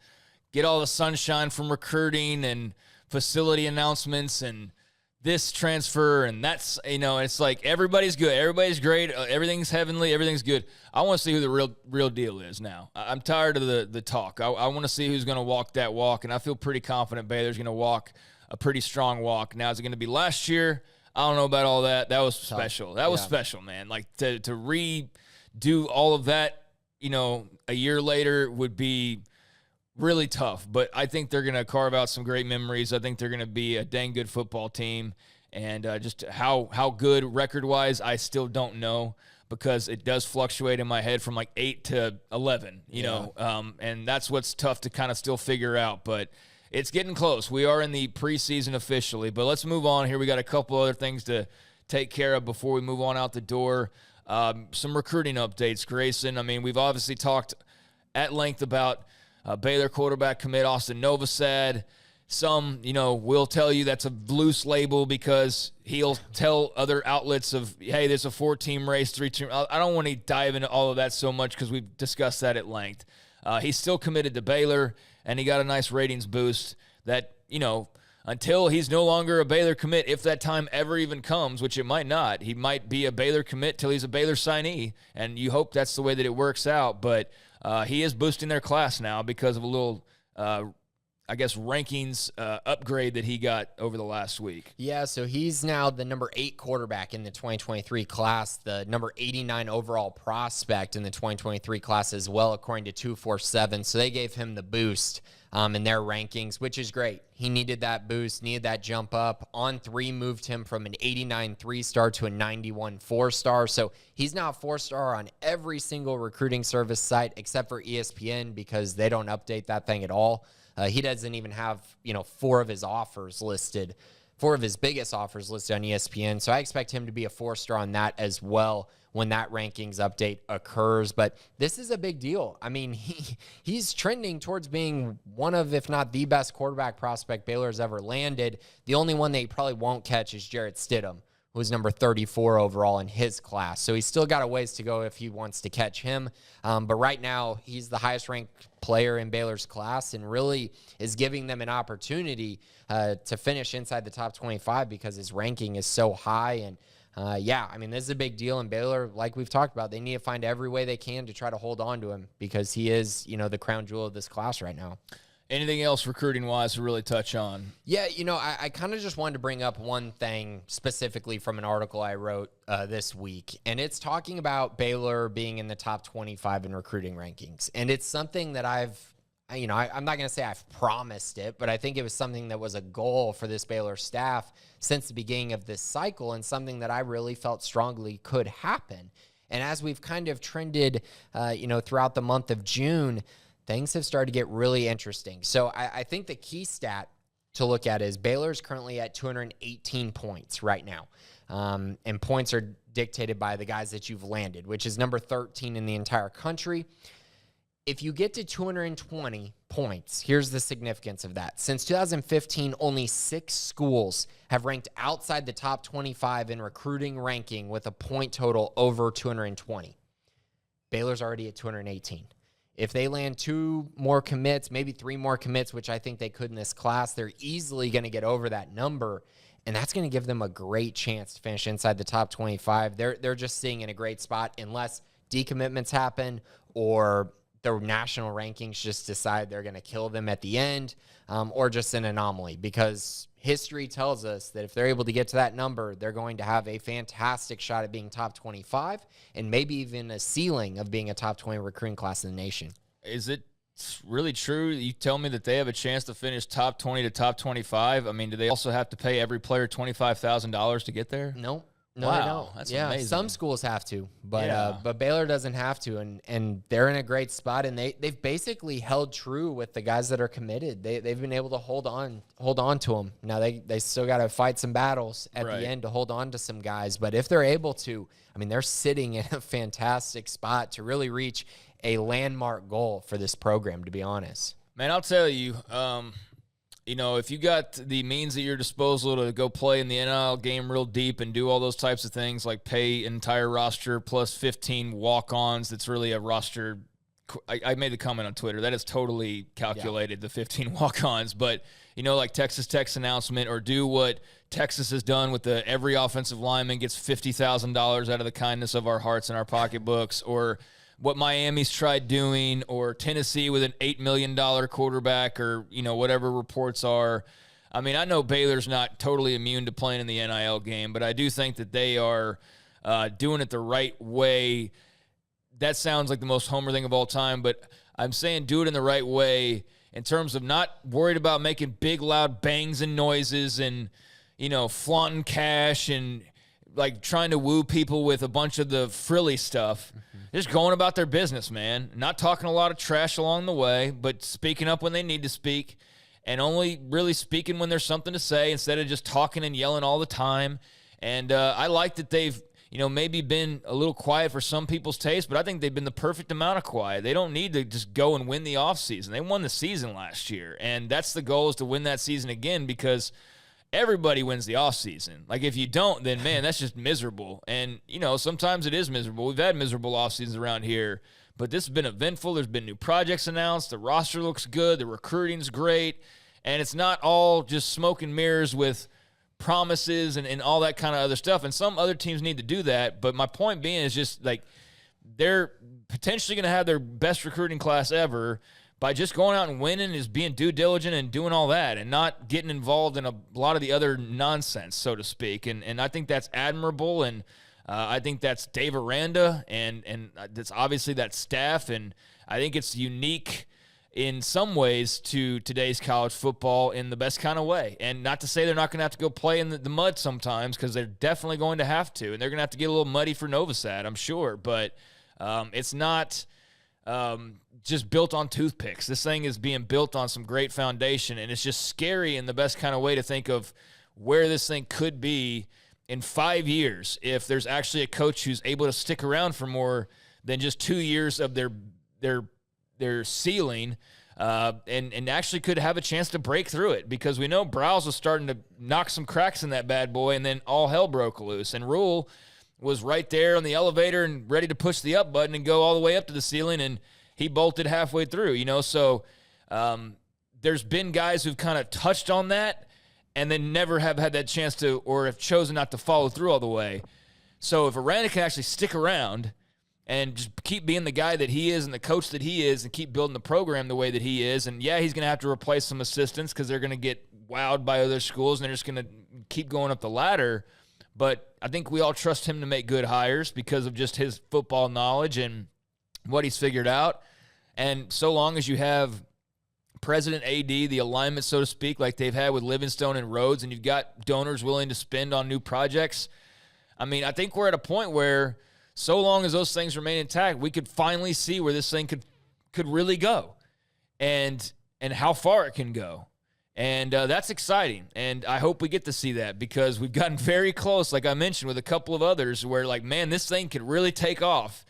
get all the sunshine from recruiting and facility announcements and this transfer, and that's, it's like everybody's good. Everybody's great. Everything's heavenly. Everything's good. I want to see who the real deal is now. I'm tired of the talk. I want to see who's going to walk that walk, and I feel pretty confident Baylor's going to walk a pretty strong walk. Now, is it going to be last year? I don't know about all that. That was special. That was special, man. Like, to redo all of that, a year later would be really tough, but I think they're going to carve out some great memories. I think they're going to be a dang good football team, and just how good record-wise, I still don't know because it does fluctuate in my head from like 8 to 11, you know, and that's what's tough to kind of still figure out, but it's getting close. We are in the preseason officially, but let's move on here. We got a couple other things to take care of before we move on out the door. Some recruiting updates, Grayson. I mean, we've obviously talked at length about Baylor quarterback commit Austin Novosad. some, will tell you that's a loose label because he'll tell other outlets of, hey, there's a 4-team race, 3-team. I don't want to dive into all of that so much because we've discussed that at length. He's still committed to Baylor, and he got a nice ratings boost that, until he's no longer a Baylor commit, if that time ever even comes, which it might not, he might be a Baylor commit till he's a Baylor signee, and you hope that's the way that it works out. But he is boosting their class now because of a little rankings upgrade that he got over the last week. Yeah, so he's now the number 8 quarterback in the 2023 class, the number 89 overall prospect in the 2023 class as well, according to 247. So they gave him the boost in their rankings, which is great. He needed that boost, needed that jump up. On3 moved him from an 89 3-star to a 91 4-star. So he's now a 4-star on every single recruiting service site except for ESPN because they don't update that thing at all. He doesn't even have, 4 of his biggest offers listed on ESPN. So I expect him to be a 4-star on that as well when that rankings update occurs. But this is a big deal. I mean, he's trending towards being one of, if not the best quarterback prospect Baylor's ever landed. The only one they probably won't catch is Jarrett Stidham, who's number 34 overall in his class. So he's still got a ways to go if he wants to catch him. But right now, he's the highest-ranked player in Baylor's class and really is giving them an opportunity to finish inside the top 25 because his ranking is so high. And, this is a big deal. And Baylor, like we've talked about, they need to find every way they can to try to hold on to him because he is, the crown jewel of this class right now. Anything else recruiting-wise to really touch on? Yeah, I kind of just wanted to bring up one thing specifically from an article I wrote this week, and it's talking about Baylor being in the top 25 in recruiting rankings. And it's something that I'm not going to say I've promised it, but I think it was something that was a goal for this Baylor staff since the beginning of this cycle and something that I really felt strongly could happen. And as we've kind of trended, throughout the month of June, things have started to get really interesting. So I think the key stat to look at is Baylor's currently at 218 points right now. And points are dictated by the guys that you've landed, which is number 13 in the entire country. If you get to 220 points, here's the significance of that. Since 2015, only 6 schools have ranked outside the top 25 in recruiting ranking with a point total over 220. Baylor's already at 218. If they land 2 more commits, maybe 3 more commits, which I think they could in this class, they're easily going to get over that number, and that's going to give them a great chance to finish inside the top 25. They're just sitting in a great spot unless decommitments happen or the national rankings just decide they're going to kill them at the end, or just an anomaly, because history tells us that if they're able to get to that number, they're going to have a fantastic shot at being top 25 and maybe even a ceiling of being a top 20 recruiting class in the nation. Is it really true? You tell me that they have a chance to finish top 20 to top 25. I mean, do they also have to pay every player $25,000 to get there? No. No, wow, they don't. That's yeah, amazing. Some schools have to, but Baylor doesn't have to, and they're in a great spot, and they've basically held true with the guys that are committed. They've been able to hold on to them. Now they still got to fight some battles at the end to hold on to some guys, but if they're able to, I mean, they're sitting in a fantastic spot to really reach a landmark goal for this program, to be honest. Man, I'll tell you, if you got the means at your disposal to go play in the NIL game real deep and do all those types of things like pay entire roster plus 15 walk-ons, that's really a roster. I made the comment on Twitter. That is totally calculated, the 15 walk-ons. But, like Texas Tech's announcement, or do what Texas has done with every offensive lineman gets $50,000 out of the kindness of our hearts and our pocketbooks, or what Miami's tried doing, or Tennessee with an $8 million quarterback, or, whatever reports are. I mean, I know Baylor's not totally immune to playing in the NIL game, but I do think that they are doing it the right way. That sounds like the most homer thing of all time, but I'm saying do it in the right way in terms of not worried about making big, loud bangs and noises and, flaunting cash and, like, trying to woo people with a bunch of the frilly stuff. Just going about their business, man. Not talking a lot of trash along the way, but speaking up when they need to speak, and only really speaking when there's something to say instead of just talking and yelling all the time. And I like that they've maybe been a little quiet for some people's taste, but I think they've been the perfect amount of quiet. They don't need to just go and win the offseason. They won the season last year, and that's the goal, is to win that season again, because everybody wins the offseason. Like, if you don't, then, man, that's just miserable. And, sometimes it is miserable. We've had miserable offseasons around here, but this has been eventful. There's been new projects announced. The roster looks good. The recruiting's great. And it's not all just smoke and mirrors with promises and all that kind of other stuff. And some other teams need to do that. But my point being is just, like, they're potentially going to have their best recruiting class ever by just going out and winning, is being due diligent and doing all that and not getting involved in a lot of the other nonsense, so to speak. And I think that's admirable. And I think that's Dave Aranda, and that's obviously that staff. And I think it's unique in some ways to today's college football in the best kind of way. And not to say they're not going to have to go play in the mud sometimes, because they're definitely going to have to. And they're going to have to get a little muddy for Novosad, I'm sure. But it's not just built on toothpicks. This thing is being built on some great foundation. And it's just scary in the best kind of way to think of where this thing could be in 5 years if there's actually a coach who's able to stick around for more than just 2 years of their ceiling, and actually could have a chance to break through it, because we know Browse was starting to knock some cracks in that bad boy, and then all hell broke loose. And Rule was right there on the elevator and ready to push the up button and go all the way up to the ceiling, and he bolted halfway through, So there's been guys who've kind of touched on that and then never have had that chance to, or have chosen not to follow through all the way. So if Aranda can actually stick around and just keep being the guy that he is and the coach that he is, and keep building the program the way that he is. And, yeah, he's going to have to replace some assistants because they're going to get wowed by other schools, and they're just going to keep going up the ladder. But I think we all trust him to make good hires because of just his football knowledge and what he's figured out. And so long as you have President AD, the alignment, so to speak, like they've had with Livingstone and Rhodes, and you've got donors willing to spend on new projects, I mean, I think we're at a point where – so long as those things remain intact, we could finally see where this thing could really go, and how far it can go. And that's exciting. And I hope we get to see that, because we've gotten very close, like I mentioned, with a couple of others where, like, man, this thing could really take off.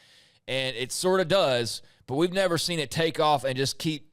And it sort of does, but we've never seen it take off and just keep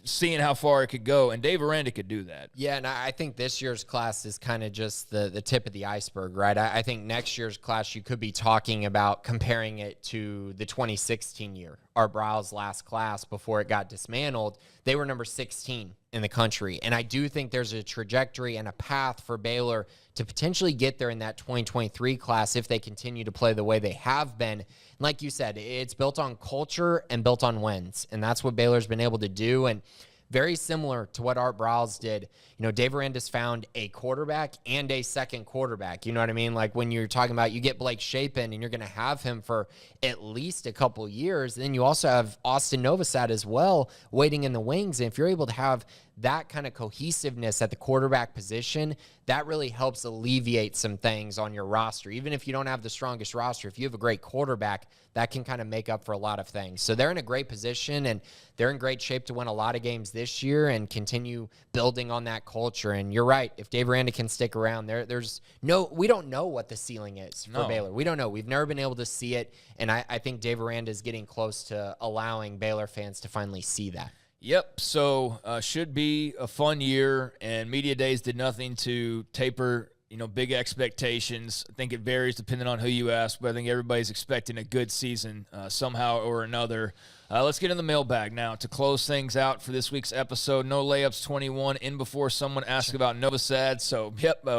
seeing how far it could go, and Dave Aranda could do that. Yeah, and I think this year's class is kind of just the tip of the iceberg, right? I think next year's class, you could be talking about comparing it to the 2016 year, Art Briles' last class before it got dismantled. They were number 16 in the country, and I do think there's a trajectory and a path for Baylor to potentially get there in that 2023 class if they continue to play the way they have been. Like you said, it's built on culture and built on wins, and that's what Baylor's been able to do. And very similar to what Art Briles did. Dave Aranda's found a quarterback and a second quarterback. You know what I mean? Like, when you're talking about, you get Blake Shapen and you're going to have him for at least a couple years. Then you also have Austin Novosad as well waiting in the wings. And if you're able to have that kind of cohesiveness at the quarterback position, that really helps alleviate some things on your roster. Even if you don't have the strongest roster, if you have a great quarterback, that can kind of make up for a lot of things. So they're in a great position, and they're in great shape to win a lot of games this year and continue building on that culture. And you're right, if Dave Aranda can stick around, we don't know what the ceiling is for Baylor. We don't know. We've never been able to see it, and I think Dave Aranda is getting close to allowing Baylor fans to finally see that. Yep, so should be a fun year, and Media Days did nothing to taper, big expectations. I think it varies depending on who you ask, but I think everybody's expecting a good season somehow or another. Let's get in the mailbag now to close things out for this week's episode. No Layups 21 in before someone asked about Novosad, so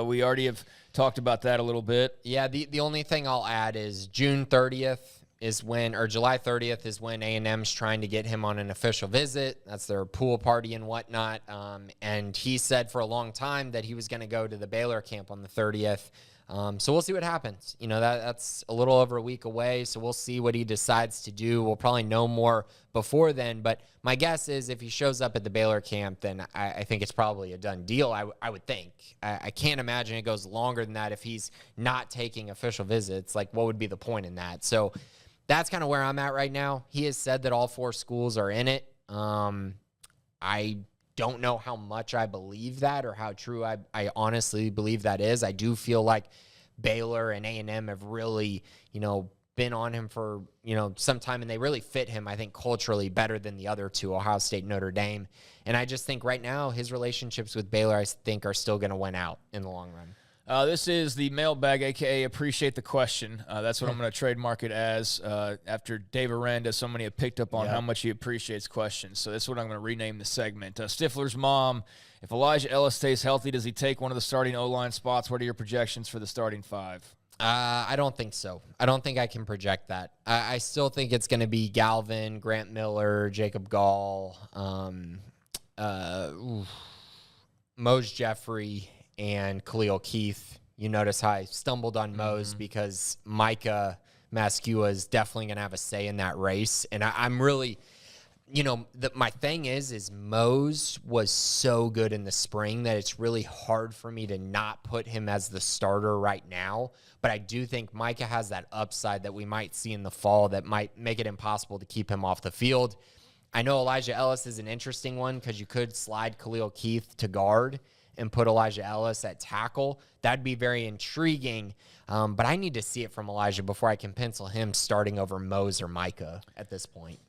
we already have talked about that a little bit. Yeah, the only thing I'll add is June 30th. July 30th is when A&M's trying to get him on an official visit. That's their pool party and whatnot. And he said for a long time that he was going to go to the Baylor camp on the 30th. So we'll see what happens. That's a little over a week away, so we'll see what he decides to do. We'll probably know more before then, but my guess is if he shows up at the Baylor camp, then I think it's probably a done deal, I would think. I can't imagine it goes longer than that if he's not taking official visits. Like, what would be the point in that? So that's kind of where I'm at right now. He has said that all 4 schools are in it. I don't know how much I believe that or how true I honestly believe that is. I do feel like Baylor and A&M have really, been on him for, some time, and they really fit him, I think, culturally better than the other two, Ohio State, Notre Dame. And I just think right now his relationships with Baylor, I think, are still going to win out in the long run. This is the mailbag, a.k.a. Appreciate the Question. That's what I'm going to trademark it as after Dave Aranda. Somebody had picked up on how much he appreciates questions. So that's what I'm going to rename the segment. Stifler's mom, if Elijah Ellis stays healthy, does he take one of the starting O-line spots? What are your projections for the starting five? I don't think so. I don't think I can project that. I still think it's going to be Galvin, Grant Miller, Jacob Gall, Mose Jeffrey, and Khalil Keith. You notice how I stumbled on Mose because Micah Mascua is definitely going to have a say in that race. And I'm really, my thing is Mose was so good in the spring that it's really hard for me to not put him as the starter right now. But I do think Micah has that upside that we might see in the fall that might make it impossible to keep him off the field. I know Elijah Ellis is an interesting one because you could slide Khalil Keith to guard and put Elijah Ellis at tackle. That'd be very intriguing. But I need to see it from Elijah before I can pencil him starting over Mose or Micah at this point.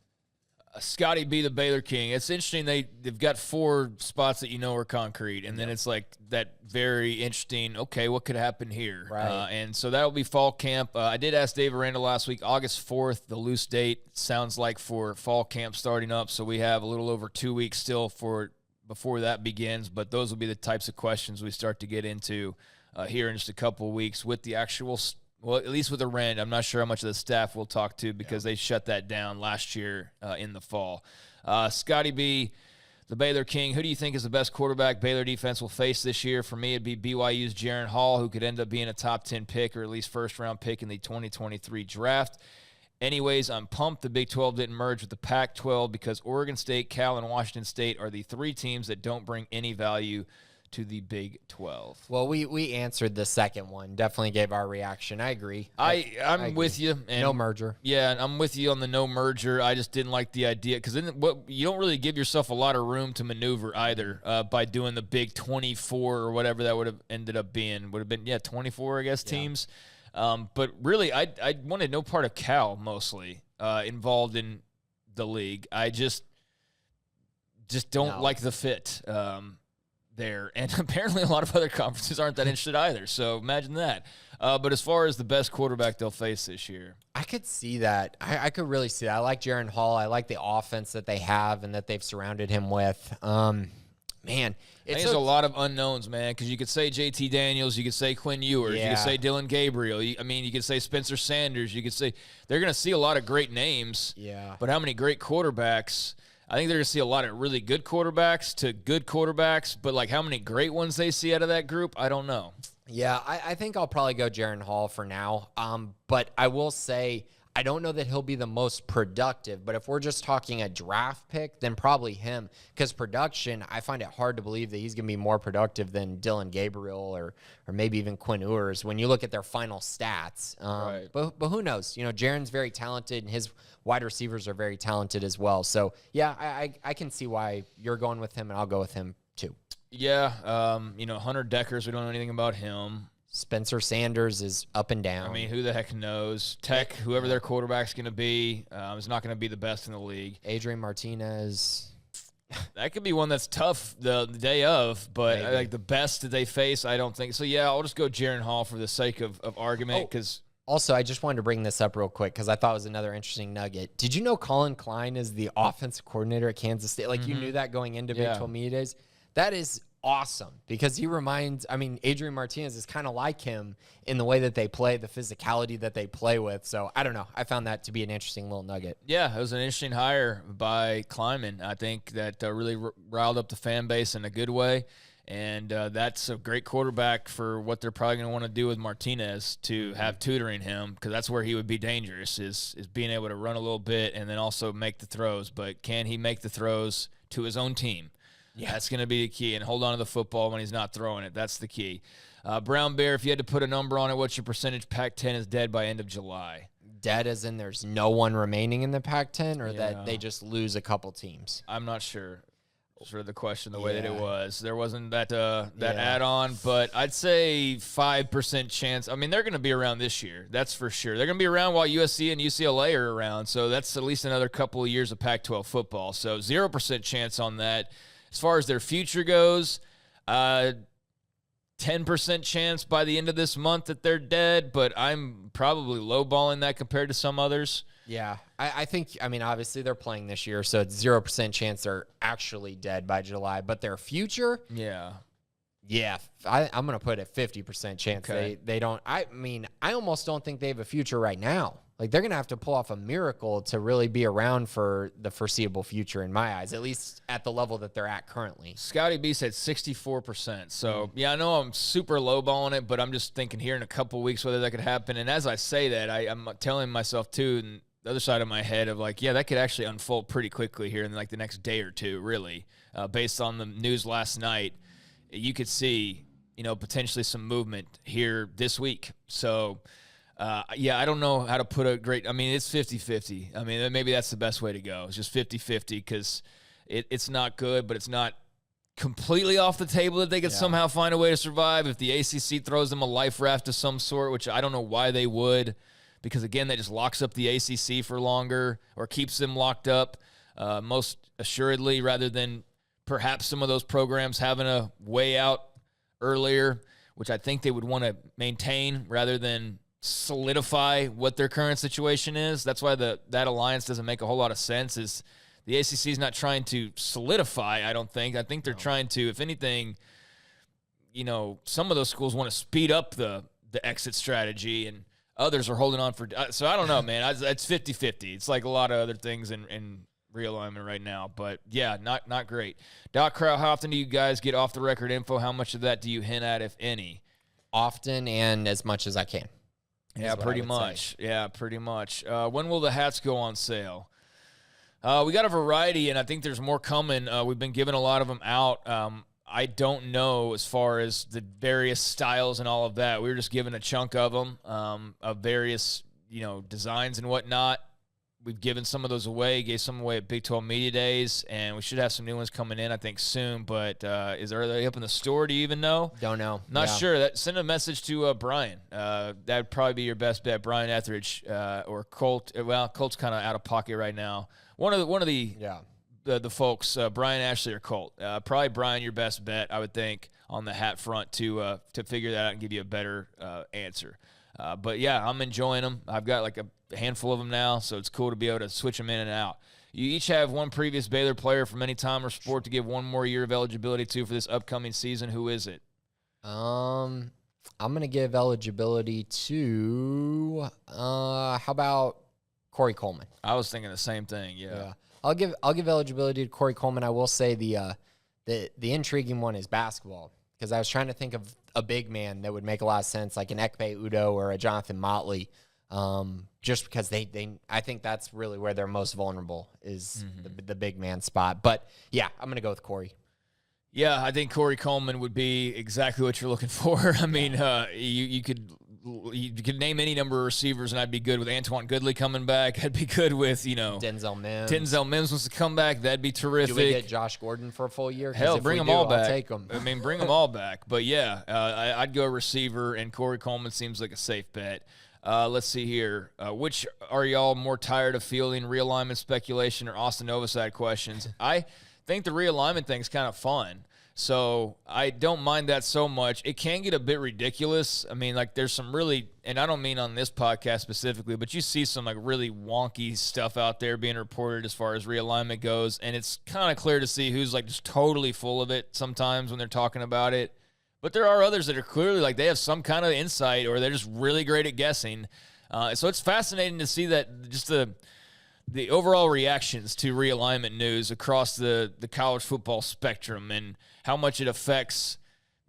Scotty B, the Baylor King. It's interesting. They've got 4 spots that are concrete, and then it's like that very interesting, okay, what could happen here? Right. And so that'll be fall camp. I did ask Dave Aranda last week, August 4th, the loose date, sounds like for fall camp starting up. So we have a little over 2 weeks still before that begins, but those will be the types of questions we start to get into here in just a couple of weeks with the actual at least with Aranda. I'm not sure how much of the staff we'll talk to because they shut that down last year in the fall. Scotty B, the Baylor King, who do you think is the best quarterback Baylor defense will face this year? For me, it'd be BYU's Jaron Hall, who could end up being a top 10 pick or at least first-round pick in the 2023 draft. Anyways, I'm pumped the Big 12 didn't merge with the Pac-12 because Oregon State, Cal, and Washington State are the 3 teams that don't bring any value to the Big 12. Well, we answered the second one. Definitely gave our reaction. I agree. I'm with you. And no merger. Yeah, and I'm with you on the no merger. I just didn't like the idea because you don't really give yourself a lot of room to maneuver either by doing the Big 24 or whatever that would have ended up being. Would have been 24, I guess, teams. But really, I wanted no part of Cal mostly involved in the league. I just don't like the fit there. And apparently a lot of other conferences aren't that interested either. So imagine that. But as far as the best quarterback they'll face this year, I could see that. I could really see that. I like Jaron Hall. I like the offense that they have and that they've surrounded him with. Man, there's a lot of unknowns, man, because you could say JT Daniels, you could say Quinn Ewers, you could say Dylan Gabriel, you could say Spencer Sanders, you could say they're going to see a lot of great names, but how many great quarterbacks? I think they're going to see a lot of really good quarterbacks to good quarterbacks, but like how many great ones they see out of that group, I don't know. Yeah, I think I'll probably go Jaron Hall for now, but I will say I don't know that he'll be the most productive, but if we're just talking a draft pick, then probably him. Because production, I find it hard to believe that he's going to be more productive than Dylan Gabriel or maybe even Quinn Ewers when you look at their final stats. Right. But who knows? Jaron's very talented, and his wide receivers are very talented as well. So, yeah, I can see why you're going with him, and I'll go with him too. Yeah, Hunter Deckers, we don't know anything about him. Spencer Sanders is up and down. I mean, who the heck knows? Tech, whoever their quarterback's going to be, is not going to be the best in the league. Adrian Martinez. That could be one that's tough the day of, but like the best that they face, I don't think. So, yeah, I'll just go Jaron Hall for the sake of argument because Also, I just wanted to bring this up real quick because I thought it was another interesting nugget. Did you know Colin Klein is the offensive coordinator at Kansas State? Like, you knew that going into Big 12 Media Days? That is awesome because he reminds, Adrian Martinez is kind of like him in the way that they play, the physicality that they play with. So, I don't know. I found that to be an interesting little nugget. Yeah, it was an interesting hire by Kleiman. I think that really riled up the fan base in a good way. And that's a great quarterback for what they're probably going to want to do with Martinez to have tutoring him because that's where he would be dangerous is being able to run a little bit and then also make the throws. But can he make the throws to his own team? Yeah, that's going to be the key. And hold on to the football when he's not throwing it. That's the key. Brown Bear, if you had to put a number on it, what's your percentage Pac-10 is dead by end of July? Dead as in there's no one remaining in the Pac-10 or that they just lose a couple teams? I'm not sure. sort of the question the way that it was. There wasn't that add-on, but I'd say 5% chance. I mean, they're going to be around this year. That's for sure. They're going to be around while USC and UCLA are around, so that's at least another couple of years of Pac-12 football. So 0% chance on that. As far as their future goes, 10% chance by the end of this month that they're dead, but I'm probably lowballing that compared to some others. Yeah, I think, I mean, obviously they're playing this year, so it's 0% chance they're actually dead by July. But their future, I'm going to put a 50% chance they don't. I mean, I almost don't think they have a future right now. Like, they're going to have to pull off a miracle to really be around for the foreseeable future in my eyes, at least at the level that they're at currently. Scotty B said 64%. So, I know I'm super lowballing it, but I'm just thinking here in a couple weeks whether that could happen. And as I say that, I'm telling myself, too, and the other side of my head of like, that could actually unfold pretty quickly here in like the next day or two, really, based on the news last night. You could see, potentially some movement here this week. So, I don't know how to put I mean, it's 50-50. I mean, maybe that's the best way to go. It's just 50-50 because it's not good, but it's not completely off the table that they could somehow find a way to survive. If the ACC throws them a life raft of some sort, which I don't know why they would, because, again, that just locks up the ACC for longer or keeps them locked up most assuredly, rather than perhaps some of those programs having a way out earlier, which I think they would want to maintain rather than solidify what their current situation is. That's why that alliance doesn't make a whole lot of sense. Is the ACC is not trying to solidify, I don't think. I think they're trying to, if anything, some of those schools want to speed up the exit strategy, and others are holding on for – so I don't know, man. It's 50-50. It's like a lot of other things in realignment right now. But, not great. Doc Crow, how often do you guys get off-the-record info? How much of that do you hint at, if any? Often and as much as I can. Yeah, pretty much. Yeah, pretty much. When will the hats go on sale? We got a variety, and I think there's more coming. We've been giving a lot of them out. I don't know as far as the various styles and all of that. We were just given a chunk of them, of various, designs and whatnot. We've given some of those away, gave some away at Big 12 Media Days, and we should have some new ones coming in, I think, soon. But are they up in the store? Do you even know? Don't know. Not sure. Send a message to Brian. That would probably be your best bet, Brian Etheridge or Colt. Well, Colt's kind of out of pocket right now. One of the folks, Brian, Ashley, or Colt. Probably Brian, your best bet, I would think, on the hat front to figure that out and give you a better answer. But, I'm enjoying them. I've got like a handful of them now, so it's cool to be able to switch them in and out. You each have one previous Baylor player from any time or sport to give one more year of eligibility to for this upcoming season. Who is it? I'm going to give eligibility to, how about Corey Coleman? I was thinking the same thing, yeah. I'll give eligibility to Corey Coleman. I will say the intriguing one is basketball, because I was trying to think of a big man that would make a lot of sense, like an Ekpe Udoh or a Jonathan Motley, just because I think that's really where they're most vulnerable is the big man spot. But, I'm going to go with Corey. Yeah, I think Corey Coleman would be exactly what you're looking for. I mean, you could name any number of receivers, and I'd be good with Antoine Goodley coming back. I'd be good with, Denzel Mims. Denzel Mims wants to come back. That'd be terrific. Do we get Josh Gordon for a full year? Hell, bring them all back. I'll take them. I mean, bring them all back. But, I'd go receiver, and Corey Coleman seems like a safe bet. Let's see here. Which are y'all more tired of fielding, realignment speculation or Austin Novosad questions? I think the realignment thing's kind of fun. So I don't mind that so much. It can get a bit ridiculous. I mean, like there's some really, and I don't mean on this podcast specifically, but you see some like really wonky stuff out there being reported as far as realignment goes. And it's kind of clear to see who's like just totally full of it sometimes when they're talking about it. But there are others that are clearly like they have some kind of insight or they're just really great at guessing. So it's fascinating to see that just the overall reactions to realignment news across the college football spectrum and how much it affects,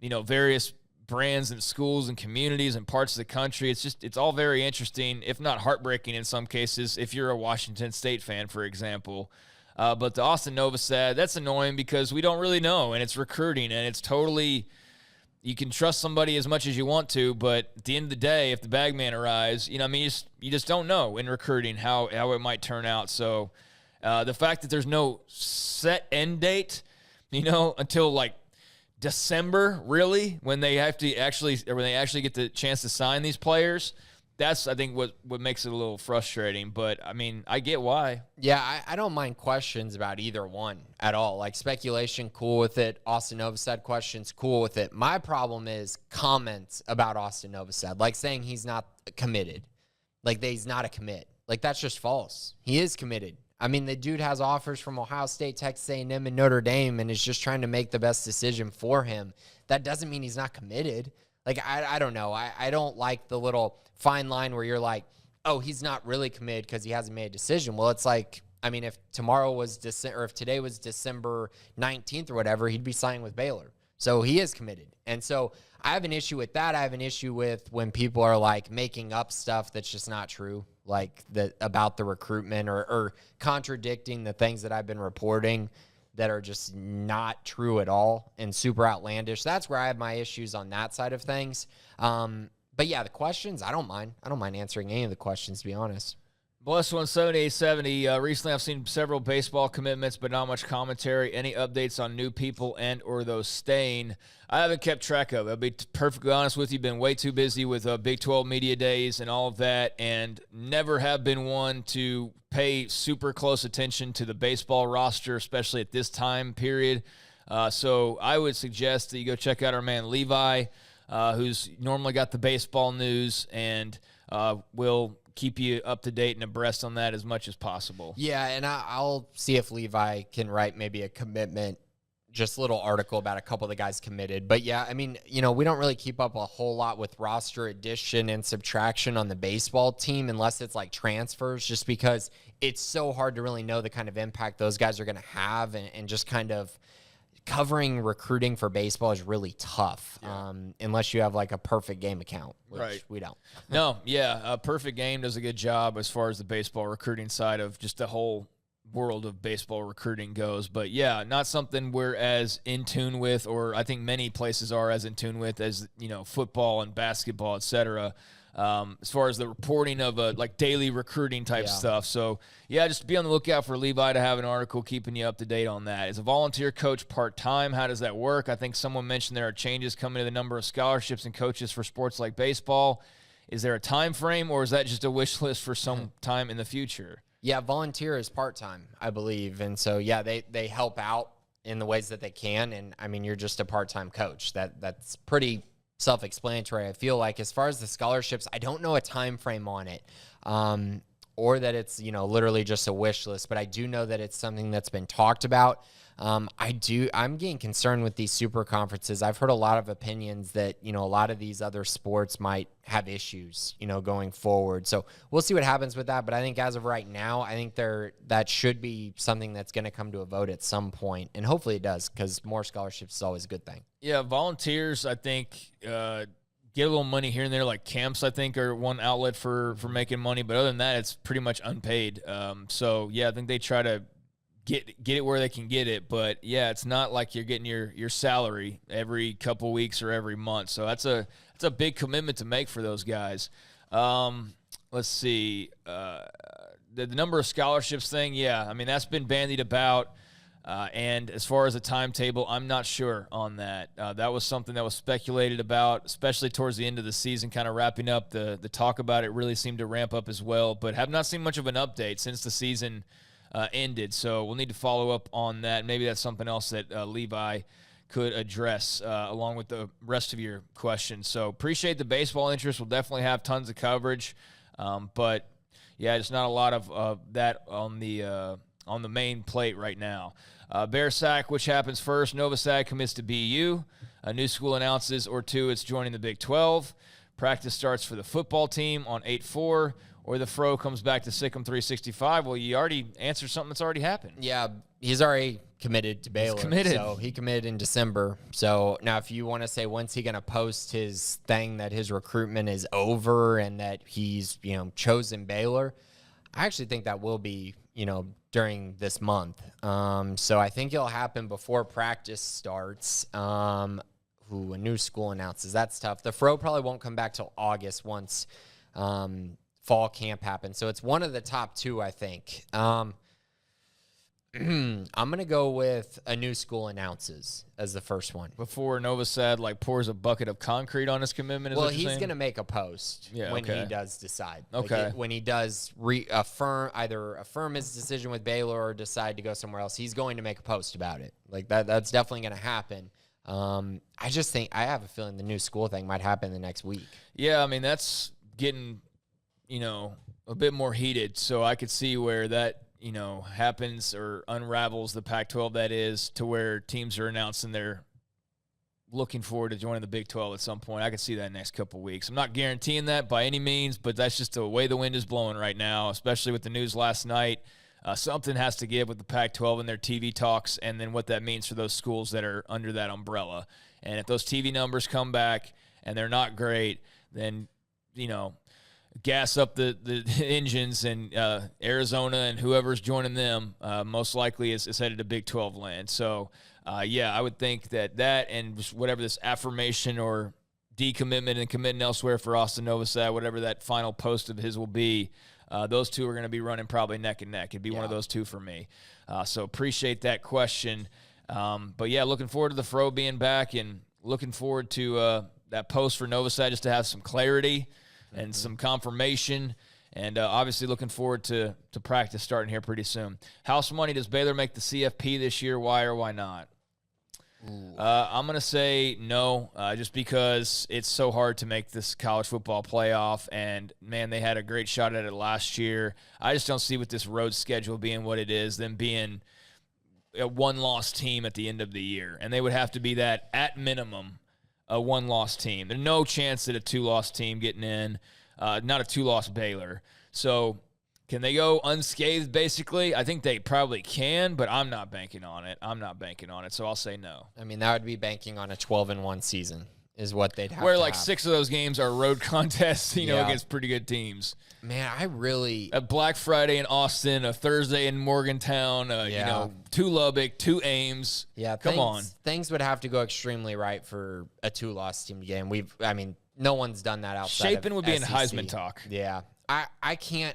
various brands and schools and communities and parts of the country. It's all very interesting, if not heartbreaking in some cases, if you're a Washington State fan, for example. But the Austin Novosad, that's annoying because we don't really know, and it's recruiting, and it's totally – you can trust somebody as much as you want to, but at the end of the day, if the bag man arrives, you just don't know in recruiting how it might turn out. So the fact that there's no set end date until like December, really, when they actually get the chance to sign these players. That's, I think, what makes it a little frustrating. But, I mean, I get why. Yeah, I don't mind questions about either one at all. Like speculation, cool with it. Austin Novosad questions, cool with it. My problem is comments about Austin Novosad, like saying he's not committed, like that he's not a commit. Like, that's just false. He is committed. I mean, the dude has offers from Ohio State, Texas A&M, and Notre Dame, and is just trying to make the best decision for him. That doesn't mean he's not committed. Like, I don't know. I don't like the little fine line where you're like, oh, he's not really committed because he hasn't made a decision. Well, it's like, I mean, if tomorrow was December, or if today was December 19th or whatever, he'd be signing with Baylor. So he is committed. And so I have an issue with that. I have an issue with when people are like making up stuff that's just not true, like about the recruitment or contradicting the things that I've been reporting that are just not true at all and super outlandish. That's where I have my issues on that side of things. But yeah, the questions, I don't mind. I don't mind answering any of the questions, to be honest. Bless 17870. Recently, I've seen several baseball commitments, but not much commentary. Any updates on new people and or those staying? I haven't kept track of. I'll be perfectly honest with you. Been way too busy with Big 12 media days and all of that, and never have been one to pay super close attention to the baseball roster, especially at this time period. So I would suggest that you go check out our man Levi, who's normally got the baseball news, and will keep you up to date and abreast on that as much as possible. Yeah, and I'll see if Levi can write maybe a commitment, just a little article about a couple of the guys committed. But yeah, I mean, we don't really keep up a whole lot with roster addition and subtraction on the baseball team unless it's like transfers, just because it's so hard to really know the kind of impact those guys are going to have, and just kind of covering recruiting for baseball is really tough, unless you have like a Perfect Game account, which we don't. No, yeah, Perfect Game does a good job as far as the baseball recruiting side of just the whole world of baseball recruiting goes. But yeah, not something we're as in tune with, or I think many places are as in tune with as, football and basketball, et cetera. As far as the reporting of like daily recruiting type stuff. So yeah, just be on the lookout for Levi to have an article keeping you up to date on that. Is a volunteer coach part-time? How does that work? I think someone mentioned there are changes coming to the number of scholarships and coaches for sports like baseball. Is there a time frame, or is that just a wish list for some time in the future? Yeah, volunteer is part-time, I believe. And so, yeah, they help out in the ways that they can. And I mean, you're just a part-time coach. That's pretty self-explanatory, I feel like. As far as the scholarships, I don't know a time frame on it, or that it's literally just a wish list, but I do know that it's something that's been talked about. I'm getting concerned with these super conferences. I've heard a lot of opinions that a lot of these other sports might have issues going forward, so we'll see what happens with that. But I think as of right now, I think that should be something that's going to come to a vote at some point, and hopefully it does, because more scholarships is always a good thing. Yeah, volunteers, I think, get a little money here and there. Like camps, I think, are one outlet for making money. But other than that, it's pretty much unpaid. So, yeah, I think they try to get it where they can get it. But, yeah, it's not like you're getting your salary every couple weeks or every month. So that's a big commitment to make for those guys. Let's see. The number of scholarships thing, yeah, I mean, that's been bandied about. And as far as a timetable, I'm not sure on that. That was something that was speculated about, especially towards the end of the season, kind of wrapping up. The talk about it really seemed to ramp up as well, but have not seen much of an update since the season ended. So we'll need to follow up on that. Maybe that's something else that Levi could address along with the rest of your questions. So appreciate the baseball interest. We'll definitely have tons of coverage. But, yeah, there's not a lot of that on the main plate right now. Bear Sack, which happens first? Novosad commits to BU. A new school announces, or two, it's joining the Big 12. Practice starts for the football team on 8/4, or the Fro comes back to Sic'Em 365. Well, you already answered something that's already happened. Yeah, he's already committed to Baylor. He's committed. So he committed in December. So now if you want to say, when's he going to post his thing that his recruitment is over and that he's, chosen Baylor, I actually think that will be, during this month. So I think it'll happen before practice starts. A new school announces. That's tough. The Fro probably won't come back till August once fall camp happens. So it's one of the top two, I think. I'm going to go with a new school announces as the first one. Before Novosad pours a bucket of concrete on his commitment? Well, he's going to make a post when he does decide. Okay. When he does either affirm his decision with Baylor or decide to go somewhere else, he's going to make a post about it. That's definitely going to happen. I just think, I have a feeling the new school thing might happen the next week. Yeah, I mean, that's getting, a bit more heated. So I could see where that, happens or unravels the Pac-12, that is, to where teams are announcing they're looking forward to joining the Big 12 at some point. I could see that next couple weeks. I'm not guaranteeing that by any means, but that's just the way the wind is blowing right now, especially with the news last night. Something has to give with the Pac-12 and their TV talks, and then what that means for those schools that are under that umbrella. And if those TV numbers come back and they're not great, then, gas up the engines, and Arizona and whoever's joining them most likely is headed to Big 12 land. So, I would think that and just whatever this affirmation or decommitment and committing elsewhere for Austin Novosad, whatever that final post of his will be, those two are going to be running probably neck and neck. It'd be one of those two for me. So appreciate that question. But, looking forward to the Fro being back, and looking forward to that post for Novosad just to have some clarity and some confirmation, and obviously looking forward to practice starting here pretty soon. House money, does Baylor make the CFP this year? Why or why not? I'm going to say no, just because it's so hard to make this college football playoff, and, man, they had a great shot at it last year. I just don't see with this road schedule being what it is, them being a one-loss team at the end of the year, and they would have to be that, at minimum, a one-loss team. There's no chance that a two-loss team getting in, not a two-loss Baylor. So can they go unscathed, basically? I think they probably can, but I'm not banking on it. So I'll say no. I mean, that would be banking on a 12-1 season is what they'd have Where, to have. 6 of those games are road contests, against pretty good teams. Man, I really... A Black Friday in Austin, a Thursday in Morgantown, 2 Lubbock, 2 Ames. Yeah, come on. Things would have to go extremely right for a 2-loss team to get in. No one's done that outside Shapen of would be in SEC. Heisman talk. Yeah. I can't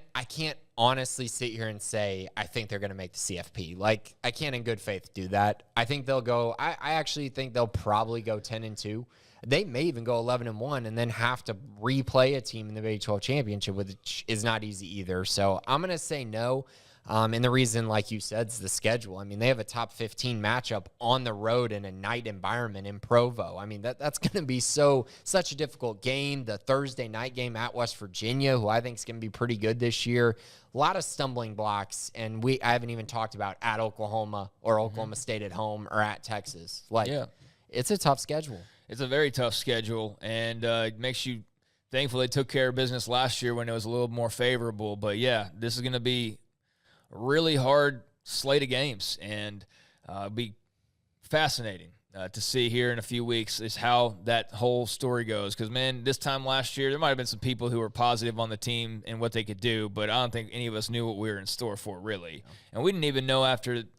honestly sit here and say I think they're going to make the CFP. I can't in good faith do that. I think they'll go... I actually think they'll probably go 10-2. They may even go 11-1 and then have to replay a team in the Big 12 championship, which is not easy either. So I'm going to say no. And the reason, like you said, is the schedule. They have a top 15 matchup on the road in a night environment in Provo. That's going to be such a difficult game. The Thursday night game at West Virginia, who I think is going to be pretty good this year. A lot of stumbling blocks, and I haven't even talked about at Oklahoma or Oklahoma State at home or at Texas. It's a tough schedule. It's a very tough schedule, and it makes you thankful they took care of business last year when it was a little more favorable. But, this is going to be a really hard slate of games, and be fascinating to see here in a few weeks is how that whole story goes. Because, man, this time last year, there might have been some people who were positive on the team and what they could do, but I don't think any of us knew what we were in store for, really. And we didn't even know after –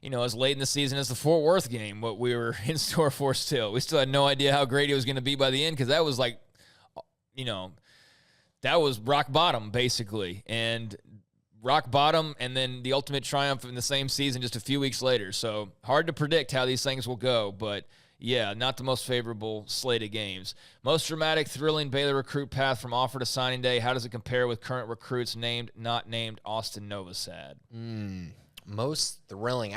as late in the season as the Fort Worth game, what we were in store for still. We still had no idea how great it was going to be by the end, because that was that was rock bottom, basically. And rock bottom, and then the ultimate triumph in the same season just a few weeks later. So hard to predict how these things will go, but not the most favorable slate of games. Most dramatic, thrilling Baylor recruit path from offer to signing day. How does it compare with current recruits named, not named Austin Novosad? Most thrilling.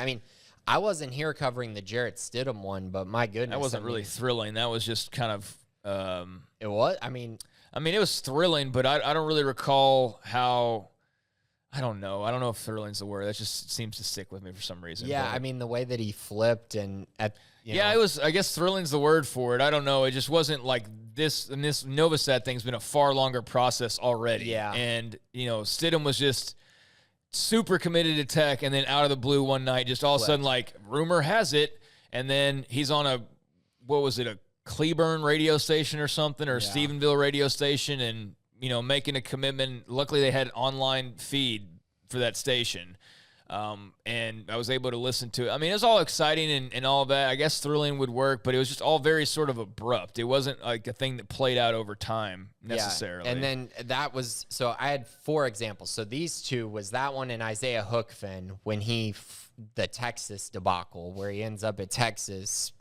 I wasn't here covering the Jarrett Stidham one, but my goodness. That wasn't really thrilling. That was just kind of... it was? it was thrilling, but I don't really recall how... I don't know. I don't know if thrilling's the word. That just seems to stick with me for some reason. Yeah, but, the way that he flipped and... it was... I guess thrilling's the word for it. I don't know. It just wasn't like this... And this Novosad thing's been a far longer process already. Yeah. And, Stidham was just... super committed to Tech, and then out of the blue one night, just all of a sudden, rumor has it, and then he's on a Cleburne radio station or something, or Stephenville radio station, and, making a commitment. Luckily, they had an online feed for that station. And I was able to listen to it. I mean, it was all exciting and all that. I guess thrilling would work, but it was just all very sort of abrupt. It wasn't like a thing that played out over time necessarily. Yeah. And then that was, so I had 4 examples. So these 2 was that one and Isaiah Hookfin when the Texas debacle where he ends up at Texas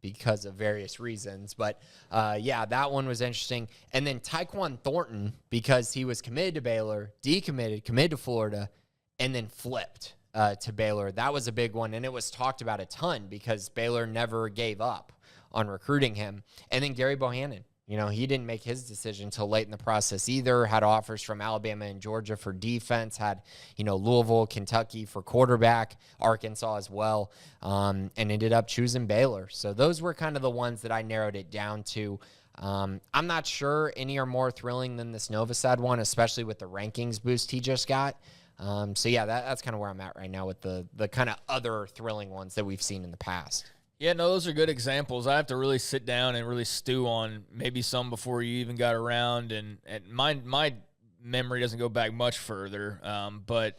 because of various reasons. But that one was interesting. And then Tyquan Thornton, because he was committed to Baylor, decommitted, committed to Florida, and then flipped to Baylor. That was a big one, and it was talked about a ton because Baylor never gave up on recruiting him. And then Gary Bohannon, he didn't make his decision until late in the process either, had offers from Alabama and Georgia for defense, had, Louisville, Kentucky for quarterback, Arkansas as well, and ended up choosing Baylor. So those were kind of the ones that I narrowed it down to. I'm not sure any are more thrilling than this Novosad one, especially with the rankings boost he just got. That's kind of where I'm at right now with the kind of other thrilling ones that we've seen in the past. Yeah, no, those are good examples. I have to really sit down and really stew on maybe some before you even got around, and my memory doesn't go back much further. But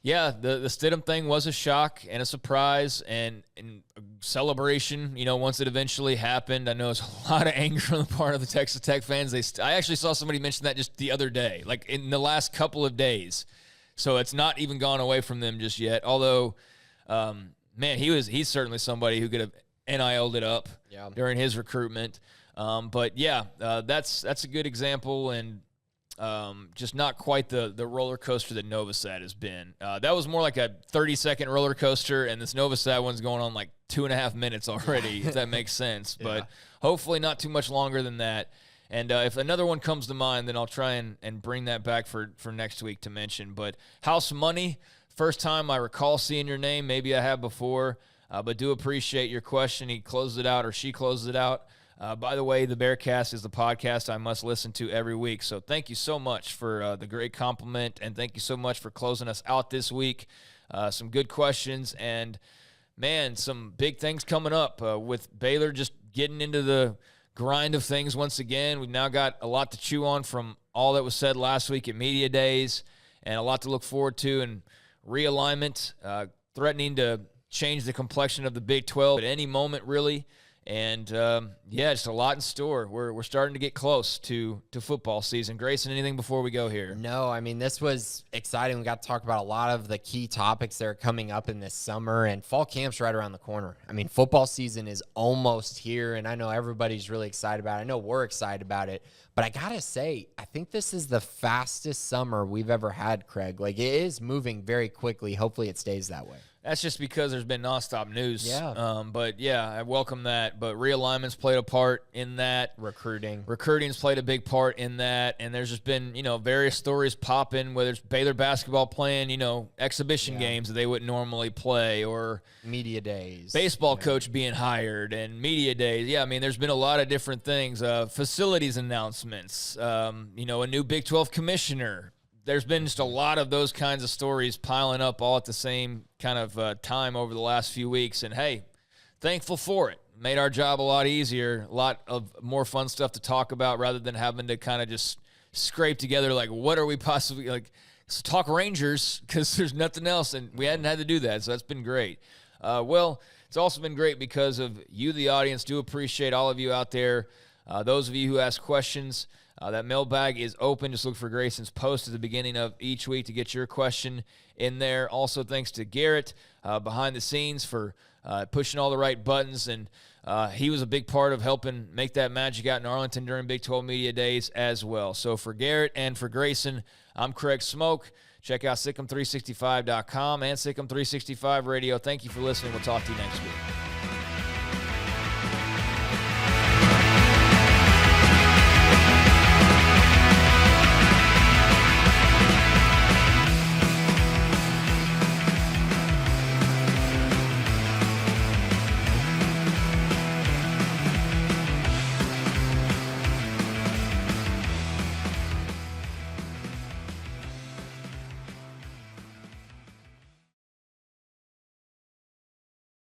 yeah, the Sic'Em thing was a shock and a surprise and a celebration, once it eventually happened. I know there's a lot of anger on the part of the Texas Tech fans. I actually saw somebody mention that just the other day, like in the last couple of days. So it's not even gone away from them just yet. Although, he's certainly somebody who could have NIL'd it up during his recruitment. That's a good example, and just not quite the roller coaster that Novosad has been. That was more like a 30-second roller coaster, and this Novosad one's going on like 2.5 minutes already, if that makes sense. Yeah. But hopefully not too much longer than that. And if another one comes to mind, then I'll try and bring that back for next week to mention. But House Money, first time I recall seeing your name. Maybe I have before, but do appreciate your question. He closed it out, or she closed it out. By the way, the Bearcast is the podcast I must listen to every week. So thank you so much for the great compliment, and thank you so much for closing us out this week. Some good questions, and, man, some big things coming up with Baylor just getting into the grind of things once again. We've now got a lot to chew on from all that was said last week at Media Days, and a lot to look forward to. And realignment, threatening to change the complexion of the Big 12 at any moment, really. And, just a lot in store. We're starting to get close to football season. Grayson, anything before we go here? No, I mean, this was exciting. We got to talk about a lot of the key topics that are coming up in this summer, and fall camp's right around the corner. I mean, football season is almost here, and I know everybody's really excited about it. I know we're excited about it. But I got to say, I think this is the fastest summer we've ever had, Craig. Like, it is moving very quickly. Hopefully it stays that way. That's just because there's been nonstop news. Yeah. I welcome that. But realignment's played a part in that. Recruiting's played a big part in that. And there's just been, various stories popping, whether it's Baylor basketball playing, exhibition games that they wouldn't normally play, or media days. Baseball coach being hired, and media days. Yeah, I mean, there's been a lot of different things. Facilities announcements, a new Big 12 commissioner. There's been just a lot of those kinds of stories piling up all at the same kind of time over the last few weeks. And, hey, thankful for it. Made our job a lot easier, a lot of more fun stuff to talk about rather than having to kind of just scrape together, like, what are we possibly, like, let's talk Rangers because there's nothing else. And we hadn't had to do that, so that's been great. It's also been great because of you, the audience. Do appreciate all of you out there. Those of you who ask questions, that mailbag is open. Just look for Grayson's post at the beginning of each week to get your question in there. Also, thanks to Garrett behind the scenes for pushing all the right buttons. And he was a big part of helping make that magic out in Arlington during Big 12 Media Days as well. So for Garrett and for Grayson, I'm Craig Smoke. Check out Sic'Em365.com and Sic'Em365 Radio. Thank you for listening. We'll talk to you next week.